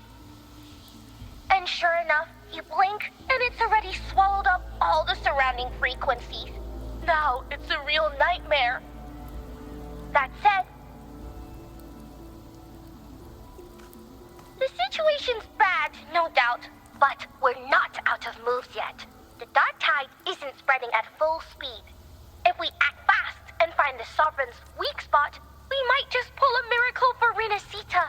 And sure enough, you blink and it's already swallowed up all the surrounding frequencies. Now it's a real nightmare. That said, the situation's bad, no doubt, but we're not out of moves yet. The dark tide isn't spreading at full speed. If we act fast and find the Sovereign's weak spot, we might just pull a miracle for Renacita.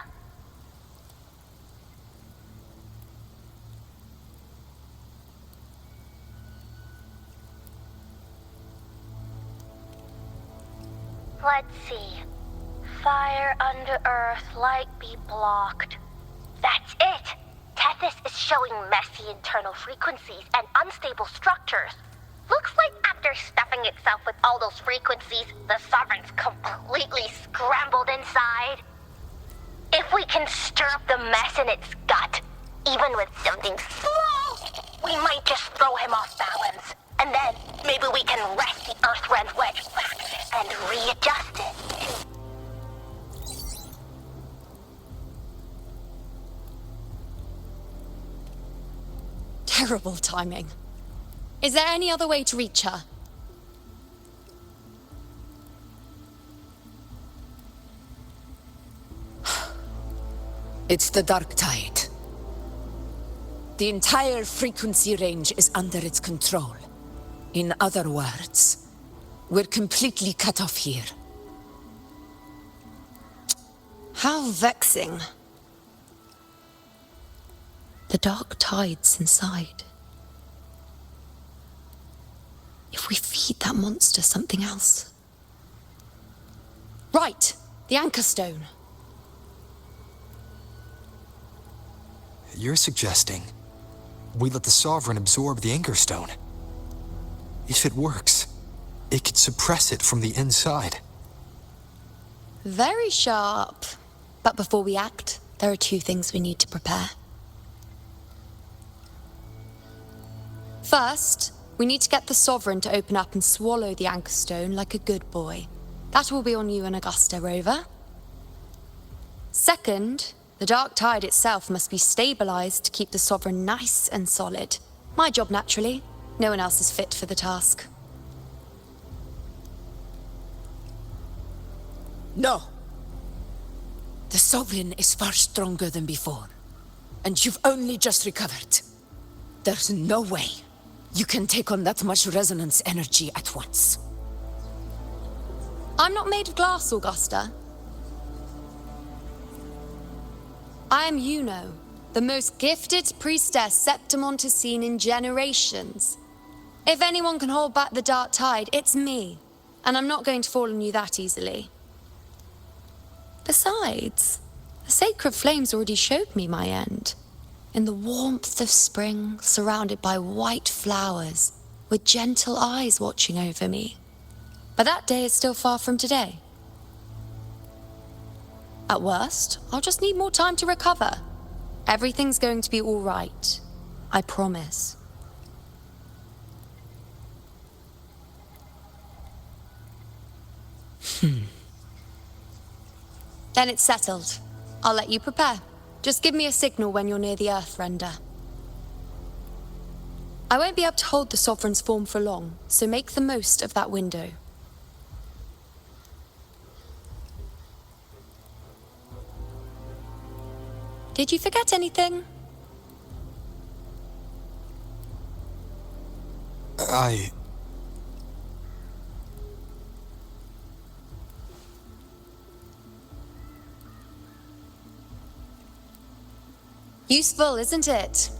Let's see. Fire under earth, light be blocked. That's it! Tethys is showing messy internal frequencies and unstable structures. Looks like after stuffing itself with all those frequencies, the Sovereign's completely scrambled inside. If we can stir up the mess in its gut, even with something small, we might just throw him off balance. And then maybe we can wrest the Earthrend wedge back and readjust it. Terrible timing. Is there any other way to reach her? It's the dark tide. The entire frequency range is under its control. In other words, we're completely cut off here. How vexing. The dark tide's inside. If we feed that monster something else. Right, the anchor stone. You're suggesting we let the Sovereign absorb the anchor stone. If it works, it could suppress it from the inside. Very sharp. But before we act, there are 2 things we need to prepare. First, we need to get the Sovereign to open up and swallow the anchor stone like a good boy. That will be on you and Augusta, Rover. Second, the dark tide itself must be stabilized to keep the Sovereign nice and solid. My job, naturally. No one else is fit for the task. No. The Sovereign is far stronger than before. And you've only just recovered. There's no way you can take on that much resonance energy at once. I'm not made of glass, Augusta. I am Yuno, the most gifted priestess Septimont has seen in generations. If anyone can hold back the dark tide, it's me. And I'm not going to fall on you that easily. Besides, the sacred flames already showed me my end. In the warmth of spring, surrounded by white flowers, with gentle eyes watching over me. But that day is still far from today. At worst, I'll just need more time to recover. Everything's going to be all right. I promise. Then it's settled. I'll let you prepare. Just give me a signal when you're near the Earthrender. I won't be able to hold the Sovereign's form for long, so make the most of that window. Did you forget anything? Useful, isn't it?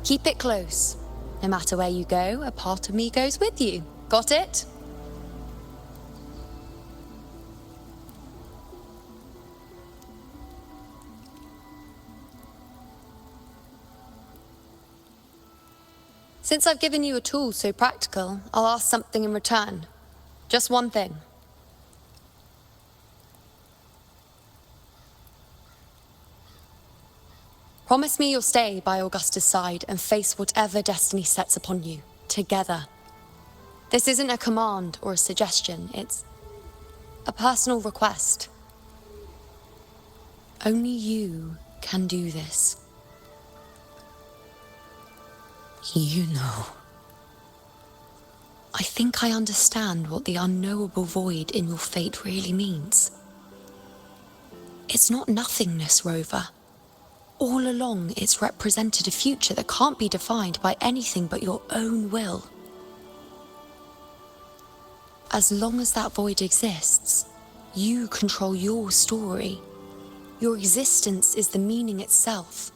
Keep it close. No matter where you go, a part of me goes with you. Got it? Since I've given you a tool so practical, I'll ask something in return. Just one thing. Promise me you'll stay by Augusta's side and face whatever destiny sets upon you, together. This isn't a command or a suggestion, it's a personal request. Only you can do this. You know. I think I understand what the unknowable void in your fate really means. It's not nothingness, Rover. All along, it's represented a future that can't be defined by anything but your own will. As long as that void exists, you control your story. Your existence is the meaning itself.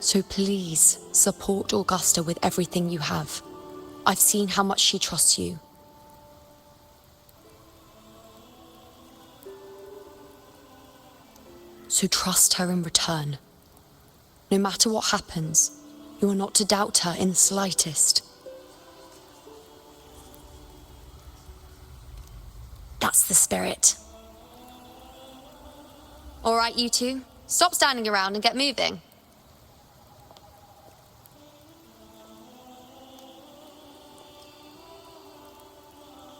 So please, support Augusta with everything you have. I've seen how much she trusts you. So trust her in return. No matter what happens, you are not to doubt her in the slightest. That's the spirit. All right, you two. Stop standing around and get moving.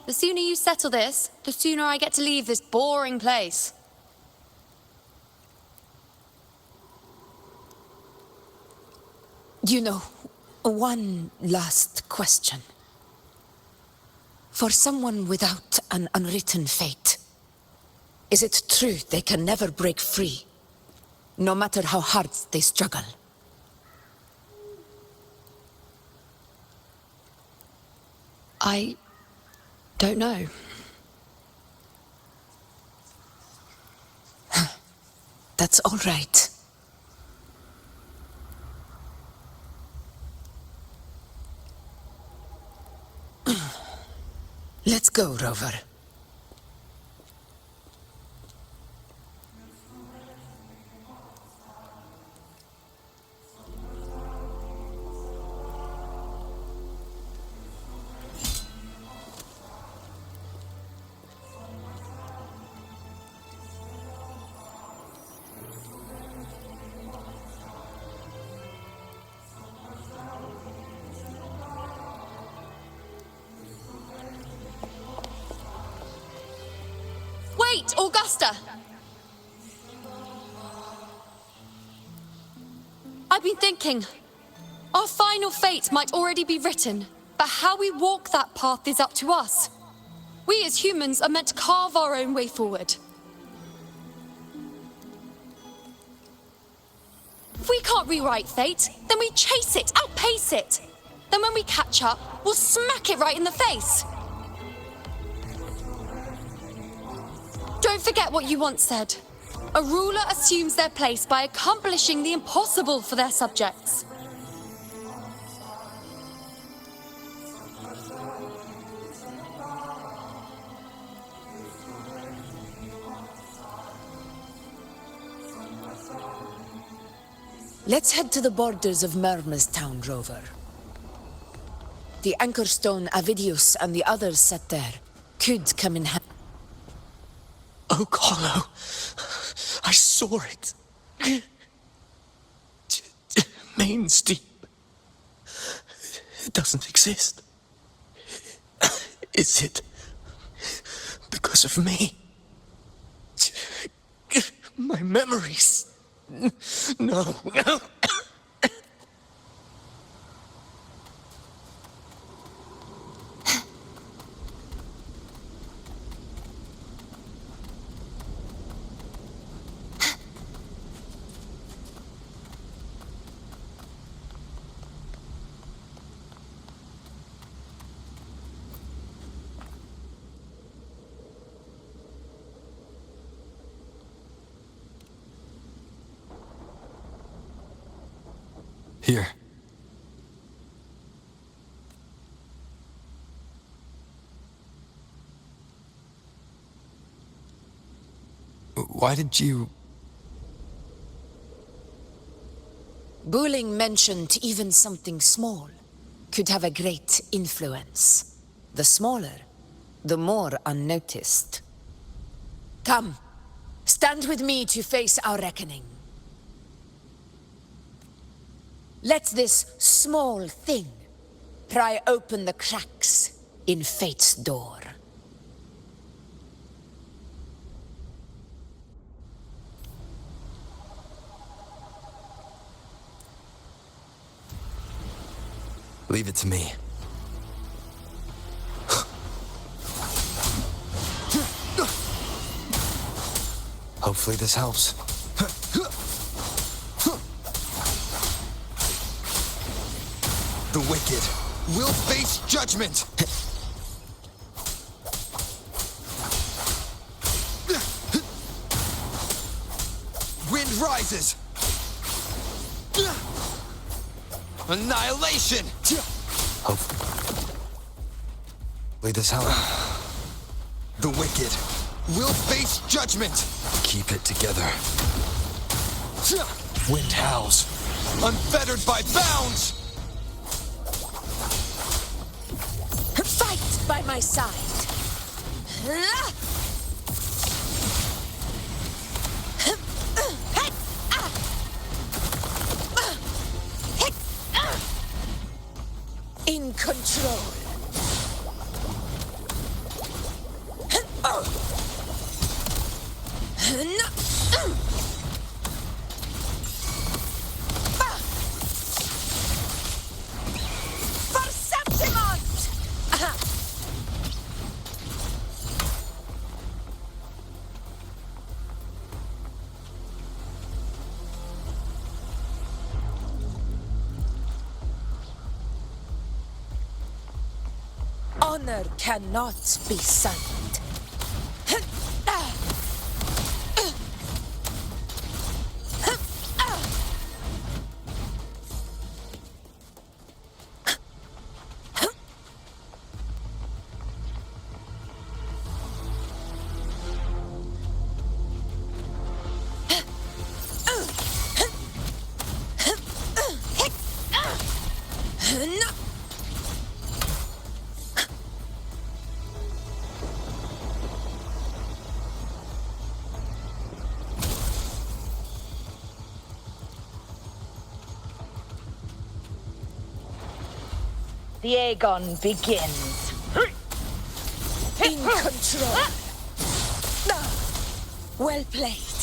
The sooner you settle this, the sooner I get to leave this boring place. You know, one last question. For someone without an unwritten fate, is it true they can never break free, no matter how hard they struggle? I don't know. That's all right. Let's go, Rover. Wait, Augusta! I've been thinking. Our final fate might already be written, but how we walk that path is up to us. We as humans are meant to carve our own way forward. If we can't rewrite fate, then we chase it, outpace it. Then when we catch up, we'll smack it right in the face. Don't forget what you once said. A ruler assumes their place by accomplishing the impossible for their subjects. Let's head to the borders of Myrma's town, Rover. The anchor stone Avidius and the others set there could come in handy. Oak Hollow. I saw it. Main's Deep. It doesn't exist. Is it because of me? My memories. No. Here. Why did you... Bulling mentioned even something small could have a great influence. The smaller, the more unnoticed. Come, stand with me to face our reckoning. Let this small thing pry open the cracks in fate's door. Leave it to me. Hopefully this helps. The wicked will face judgment! Wind rises! Annihilation! Hopefully this helps. The wicked will face judgment! Keep it together. Wind howls, unfettered by bounds! Fight by my side! In control. For Septimont! Honor cannot be sullied. The Aegon begins. In control. Well played.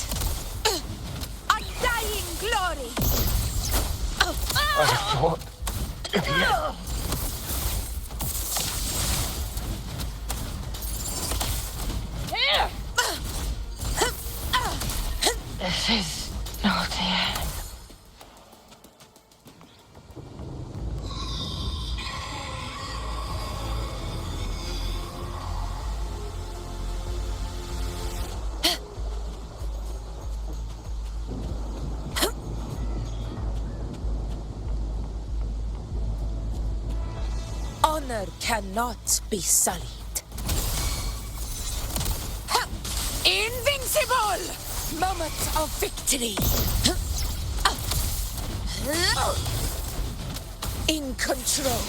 A dying glory. I thought... Here! This is not the end. Honor cannot be sullied. Invincible! Moment of victory. In control.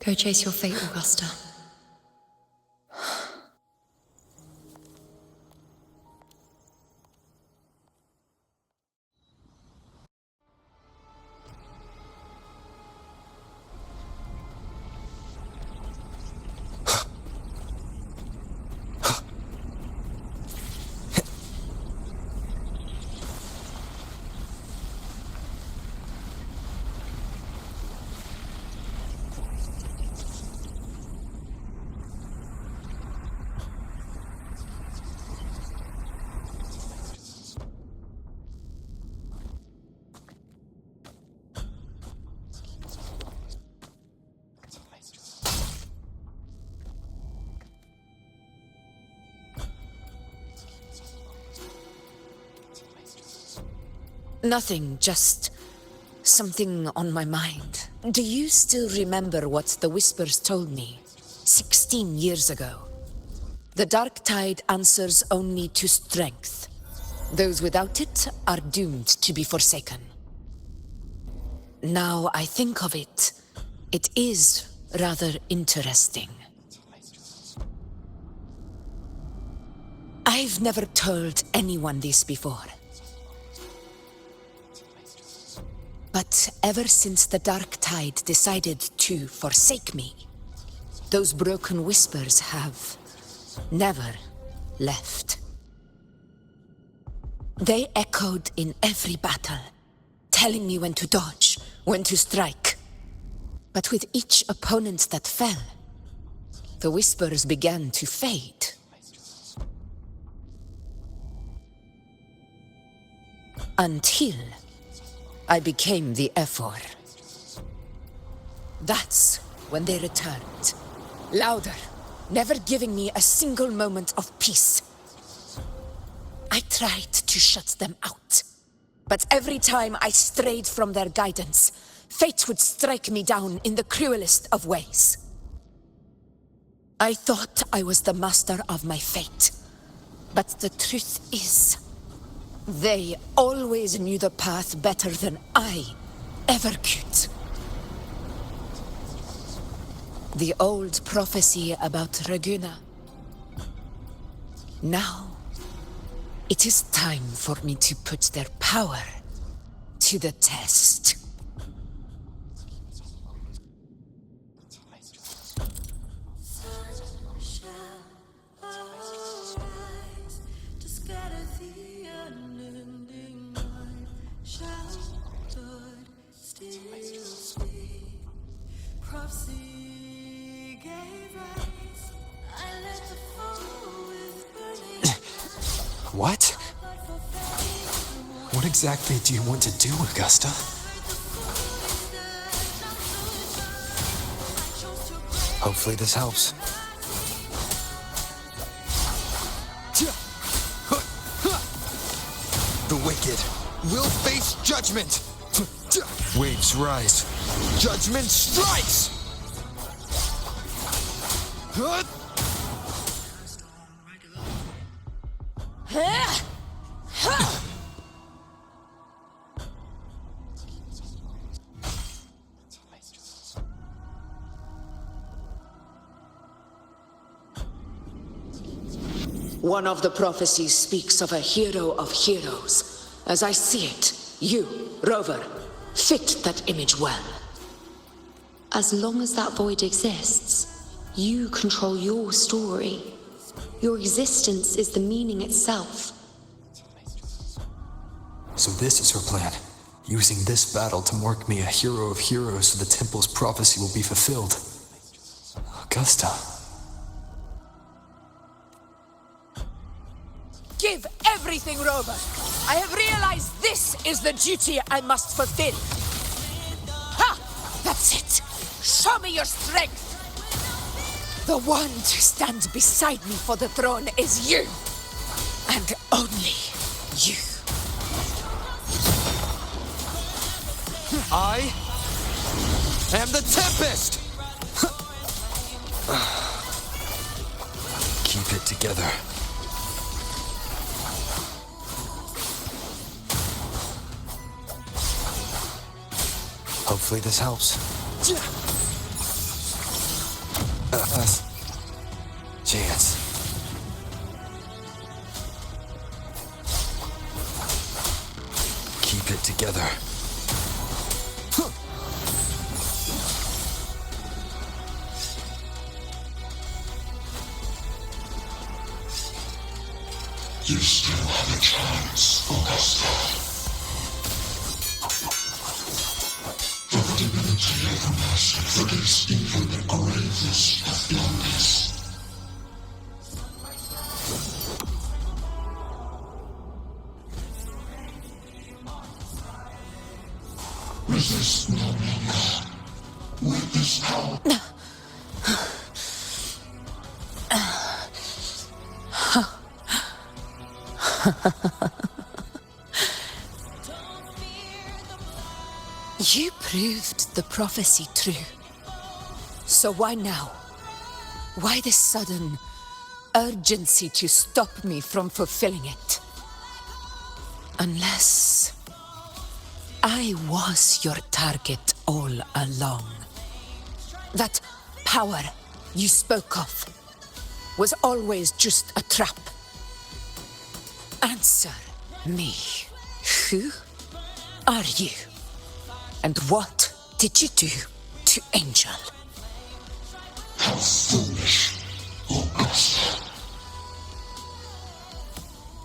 Go chase your fate, Augusta. Nothing, just something on my mind. Do you still remember what the Whispers told me 16 years ago? The dark tide answers only to strength. Those without it are doomed to be forsaken. Now I think of it, it is rather interesting. I've never told anyone this before. But ever since the dark tide decided to forsake me, those broken whispers have never left. They echoed in every battle, telling me when to dodge, when to strike. But with each opponent that fell, the whispers began to fade. Until I became the Ephor. That's when they returned. Louder, never giving me a single moment of peace. I tried to shut them out. But every time I strayed from their guidance, fate would strike me down in the cruelest of ways. I thought I was the master of my fate. But the truth is, they always knew the path better than I ever could. The old prophecy about Raguna. Now, it is time for me to put their power to the test. What? What exactly do you want to do, Augusta? Hopefully this helps. The wicked will face judgment! Waves rise. Judgment strikes! One of the prophecies speaks of a hero of heroes. As I see it, you, Rover, fit that image well. As long as that void exists, you control your story. Your existence is the meaning itself. So this is her plan. Using this battle to mark me a hero of heroes so the temple's prophecy will be fulfilled. Augusta. Give everything, Rover. I have realized this is the duty I must fulfill. Ha! That's it. Show me your strength. The one to stand beside me for the throne is you. And only you. I am the Tempest! Keep it together. Hopefully this helps. You still have a chance, Augusta. The credibility of the Master forgets even the gravest of blunders. Resist no longer. With this power. You proved the prophecy true. So why now? Why this sudden urgency to stop me from fulfilling it? Unless I was your target all along. That power you spoke of was always just a trap. Answer me. Who are you? And what did you do to Angel? How foolish, Augusta.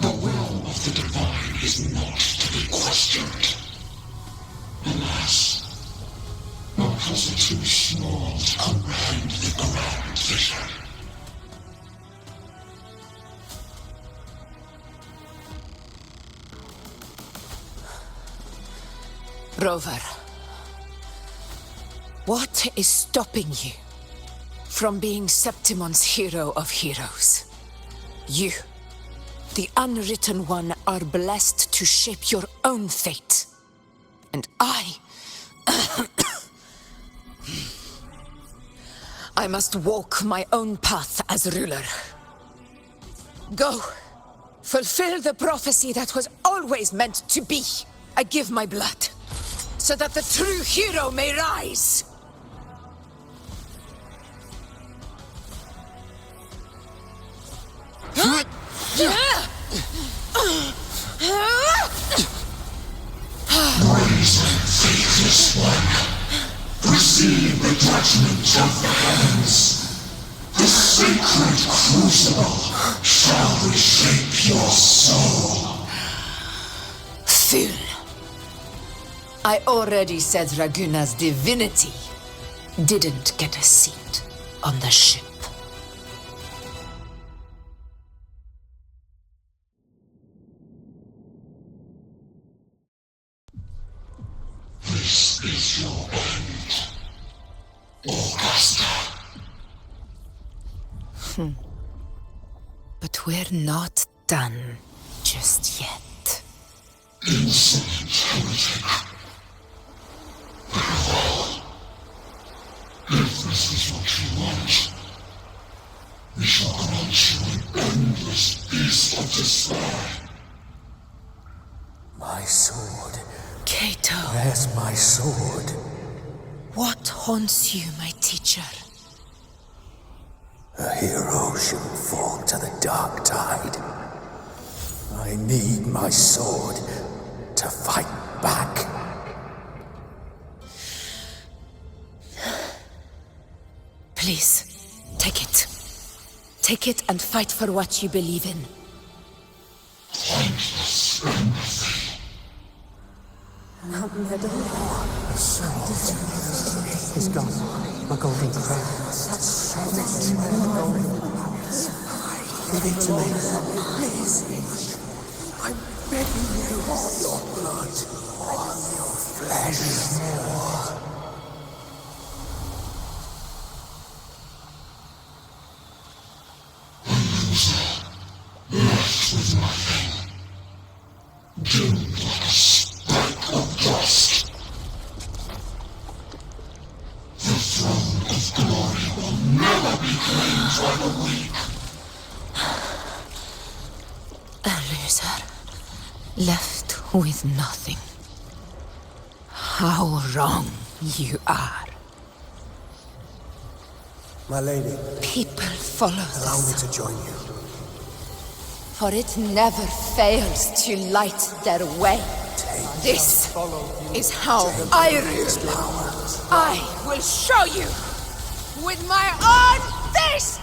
The will of the divine is not to be questioned. Alas, our hearts are too small to comprehend the grand vision. Rover, what is stopping you from being Septimon's hero of heroes? You, the unwritten one, are blessed to shape your own fate. And I must walk my own path as ruler. Go, fulfill the prophecy that was always meant to be. I give my blood, so that the true hero may rise. Brazen, faithless one, receive the judgment of the heavens. The sacred crucible shall reshape your soul. Fool. I already said Raguna's divinity didn't get a seat on the ship. This is your end, Augusta. But we're not done just yet. Insolent heretic. Very well. If this is what you want, we shall grant you an endless beast of despair. My sword. Cato. Where's my sword? What haunts you, my teacher? A hero shouldn't fall to the dark tide. I need my sword to fight back. Please, take it. Take it and fight for what you believe in. Pointless empathy. The sword is gone. My golden crown. Give it to me. Please. I'm begging you. Your blood. Your flesh. Left with nothing. Doomed like a speck of dust. The throne of glory will never be claimed by the weak. A loser, left with nothing. How wrong you are. My lady. People follow Allow me to join you. For it never fails to light their way. This is how I rule. I will show you with my own fist!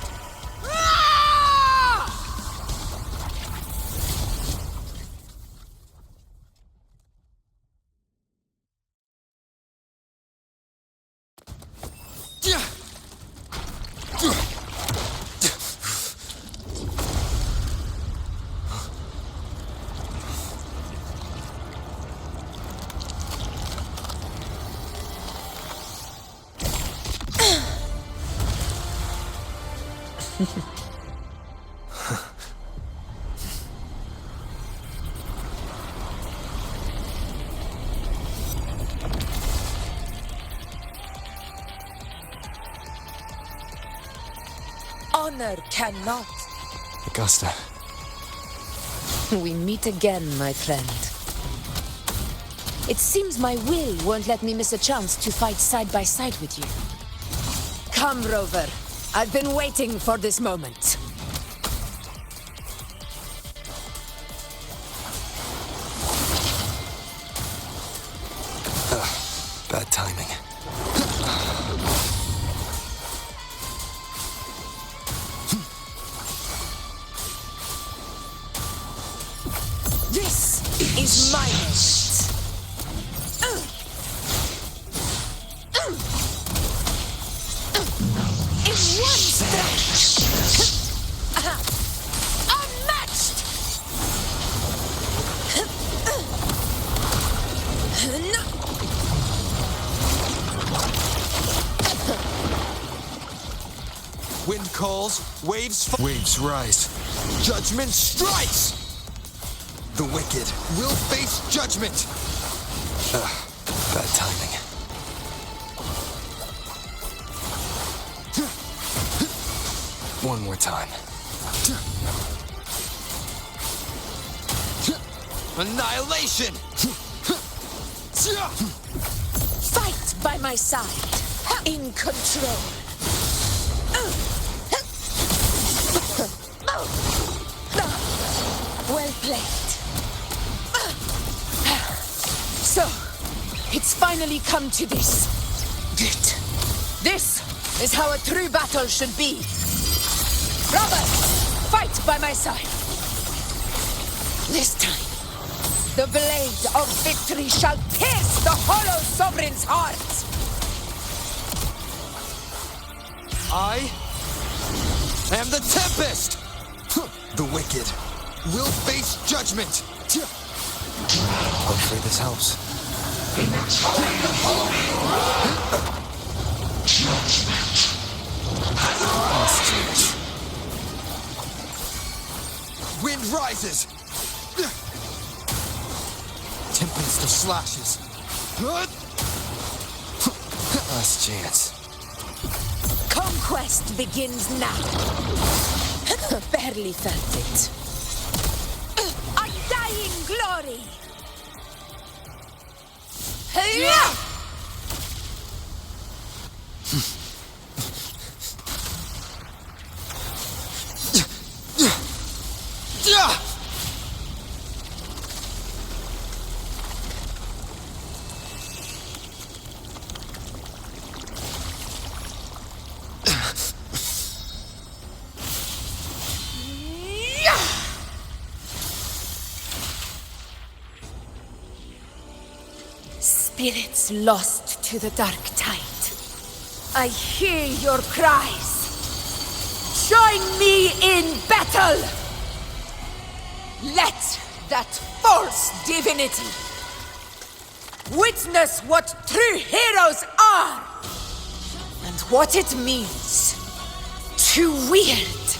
Honor cannot. Augusta. We meet again, my friend. It seems my will won't let me miss a chance to fight side by side with you. Come, Rover. I've been waiting for this moment. Bad timing. This is my moment. In one strike! Unmatched! No! Wind calls, waves rise. Judgment strikes! The wicked will face judgment! Bad timing. One more time. Annihilation! Fight by my side, in control. Well played. So, it's finally come to this. Good. This is how a true battle should be. Brother, fight by my side. This time, the blade of victory shall pierce the hollow sovereign's heart. I am the Tempest! The wicked will face judgment! Hopefully this helps. Wind rises! Tempest of slashes. Last chance. Conquest begins now. Barely felt it. Undying glory! Yeah! Spirits lost to the dark tide. I hear your cries. Join me in battle! Let that false divinity witness what true heroes are and what it means to wield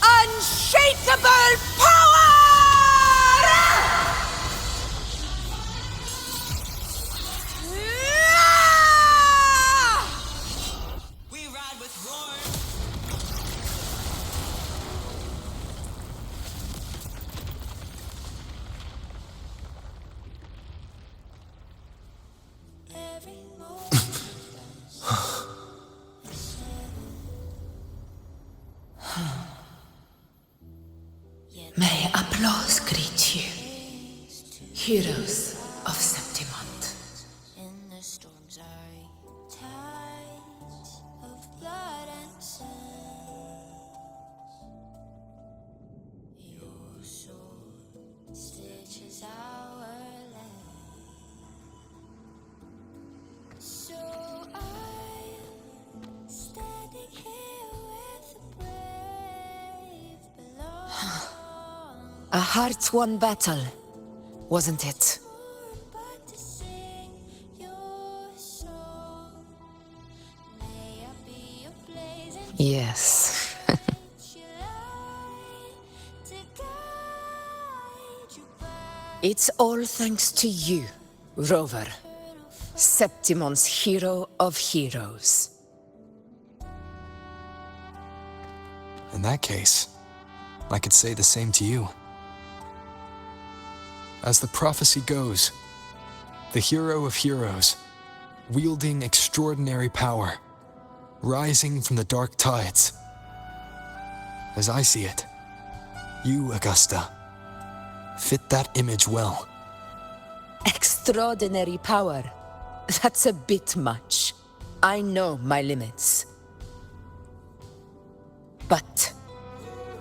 unshakable power! May applause greet you, heroes of Septimont. In the storm's eye, tides of blood and sand. Your sword stitches our land. So I'm standing here with the brave below. A heart-won battle, wasn't it? Yes. It's all thanks to you, Rover. Septimon's hero of heroes. In that case, I could say the same to you. As the prophecy goes, the hero of heroes, wielding extraordinary power, rising from the dark tides. As I see it, you, Augusta, fit that image well. Extraordinary power. That's a bit much. I know my limits. But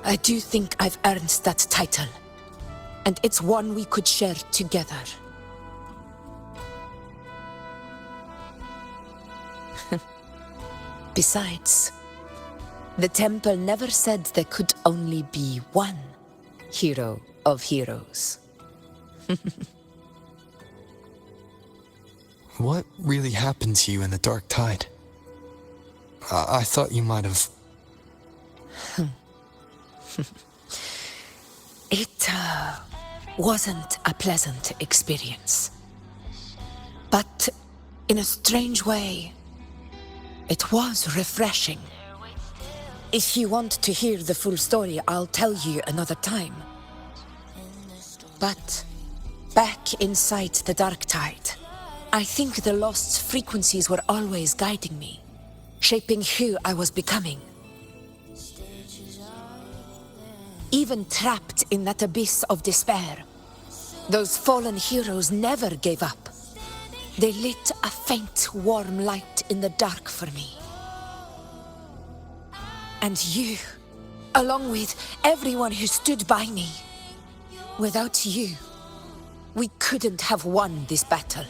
I do think I've earned that title. And it's one we could share together. Besides, the temple never said there could only be one hero of heroes. What really happened to you in the dark tide? I thought you might have... It wasn't a pleasant experience. But in a strange way, it was refreshing. If you want to hear the full story, I'll tell you another time. But back inside the dark tide, I think the lost frequencies were always guiding me, shaping who I was becoming. Even trapped in that abyss of despair, those fallen heroes never gave up. They lit a faint, warm light in the dark for me. And you, along with everyone who stood by me. Without you, we couldn't have won this battle.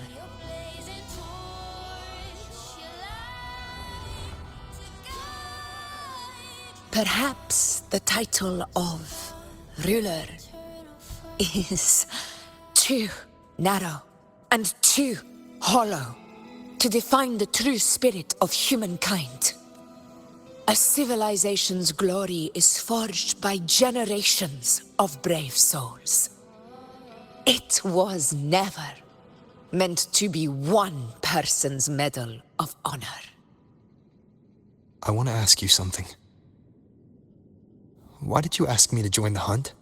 Perhaps the title of ruler is too narrow and too hollow to define the true spirit of humankind. A civilization's glory is forged by generations of brave souls. It was never meant to be one person's medal of honor. I want to ask you something. Why did you ask me to join the hunt?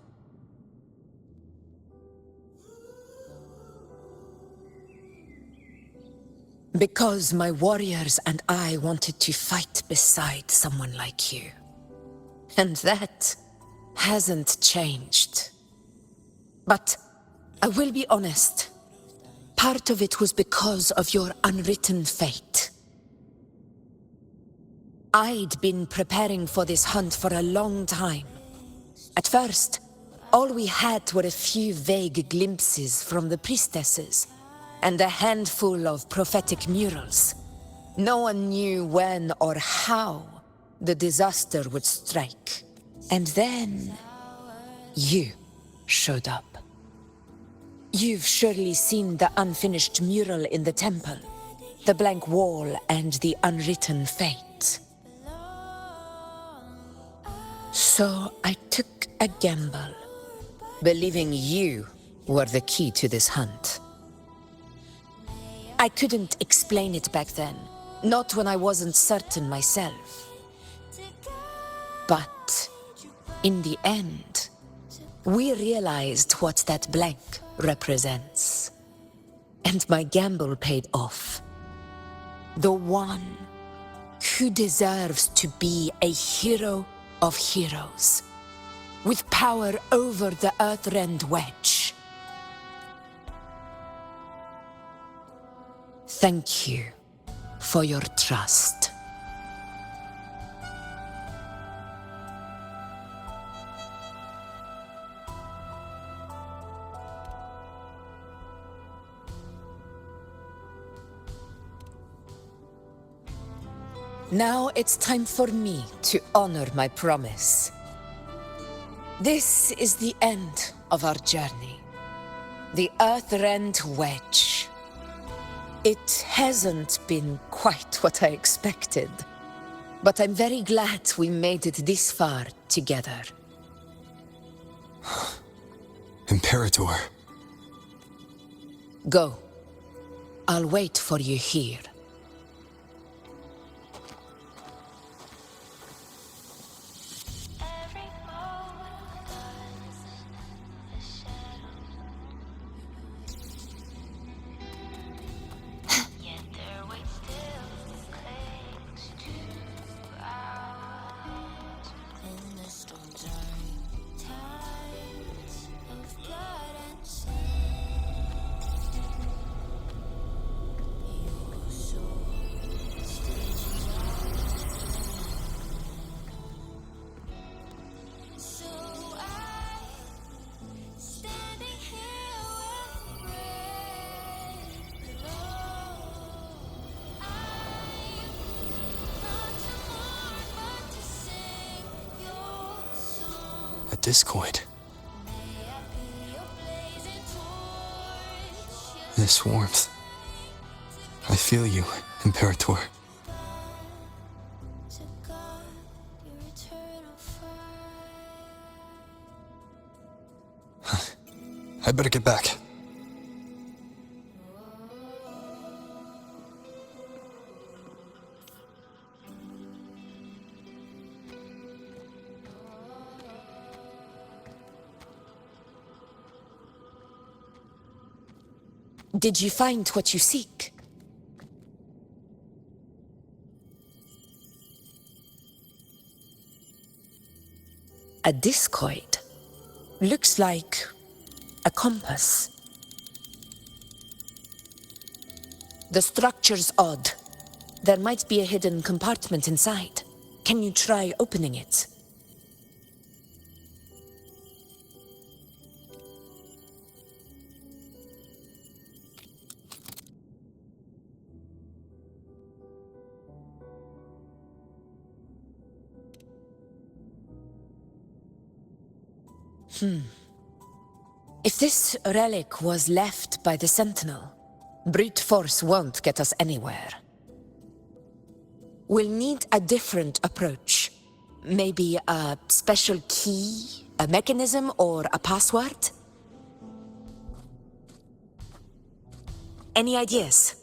Because my warriors and I wanted to fight beside someone like you. And that hasn't changed. But I will be honest. Part of it was because of your unwritten fate. I'd been preparing for this hunt for a long time. At first, all we had were a few vague glimpses from the priestesses, and a handful of prophetic murals. No one knew when or how the disaster would strike. And then, you showed up. You've surely seen the unfinished mural in the temple, the blank wall and the unwritten fate. So I took a gamble, believing you were the key to this hunt. I couldn't explain it back then, not when I wasn't certain myself. But in the end, we realized what that blank represents. And my gamble paid off. The one who deserves to be a hero of heroes, with power over the Earthrend Wedge. Thank you for your trust. Now it's time for me to honor my promise. This is the end of our journey. The Earthrend Wedge. It hasn't been quite what I expected, but I'm very glad we made it this far together. Imperator, Go. I'll wait for you here. A discoid. This warmth. I feel you, Imperator. I'd better get back. Did you find what you seek? A discoid. Looks like a compass. The structure's odd. There might be a hidden compartment inside. Can you try opening it? If this relic was left by the Sentinel, brute force won't get us anywhere. We'll need a different approach. Maybe a special key, a mechanism, or a password? Any ideas?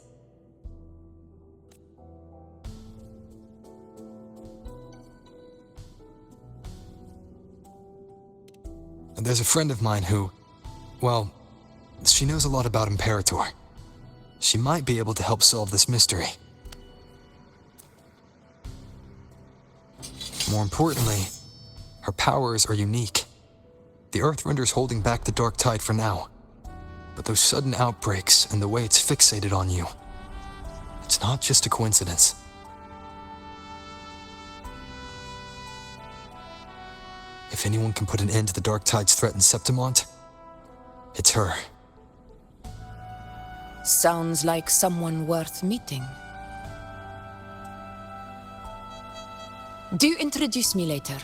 There's a friend of mine who, well, she knows a lot about Imperator. She might be able to help solve this mystery. More importantly, her powers are unique. The Earthrender's holding back the Dark Tide for now. But those sudden outbreaks and the way it's fixated on you, it's not just a coincidence. If anyone can put an end to the Dark Tide's threat in Septimont, it's her. Sounds like someone worth meeting. Do introduce me later.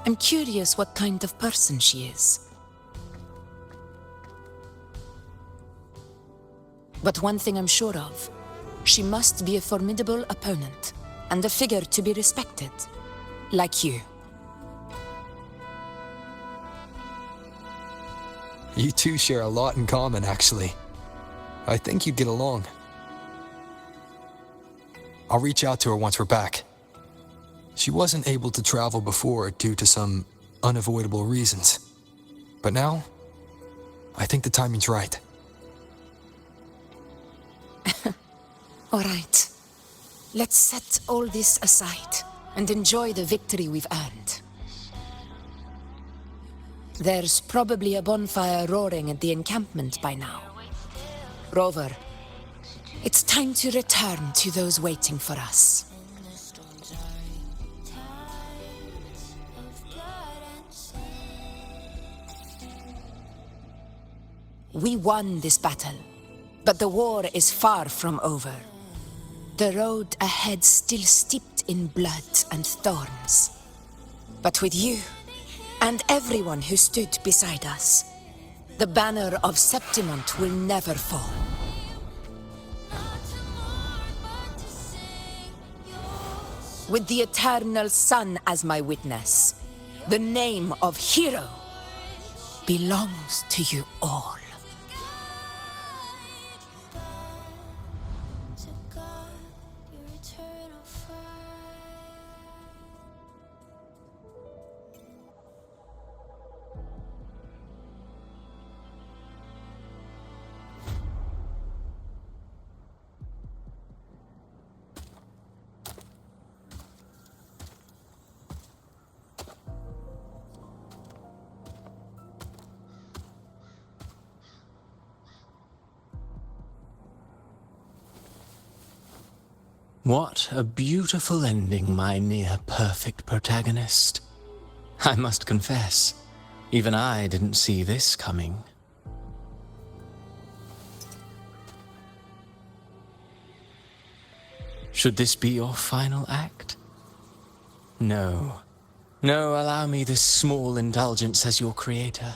I'm curious what kind of person she is. But one thing I'm sure of, she must be a formidable opponent, and a figure to be respected, like you. You two share a lot in common, actually. I think you'd get along. I'll reach out to her once we're back. She wasn't able to travel before due to some unavoidable reasons. But now, I think the timing's right. All right. Let's set all this aside and enjoy the victory we've earned. There's probably a bonfire roaring at the encampment by now. Rover, it's time to return to those waiting for us. We won this battle, but the war is far from over. The road ahead still steeped in blood and thorns. But with you, and everyone who stood beside us, the banner of Septimont will never fall. With the eternal sun as my witness, the name of hero belongs to you all. What a beautiful ending, my near-perfect protagonist. I must confess, even I didn't see this coming. Should this be your final act? No. No, allow me this small indulgence as your creator.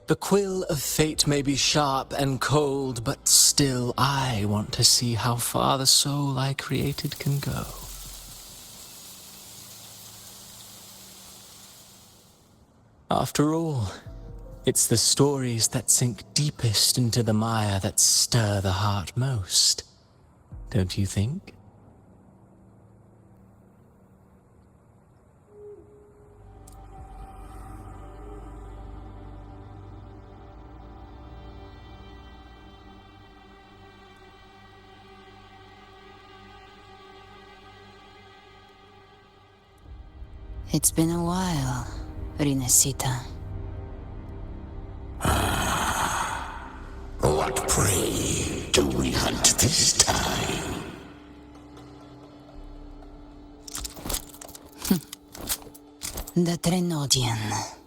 The quill of fate may be sharp and cold, but still I want to see how far the soul I created can go. After all, it's the stories that sink deepest into the mire that stir the heart most, don't you think? It's been a while, Rinesita. What prey do we hunt this time? The Trenodian.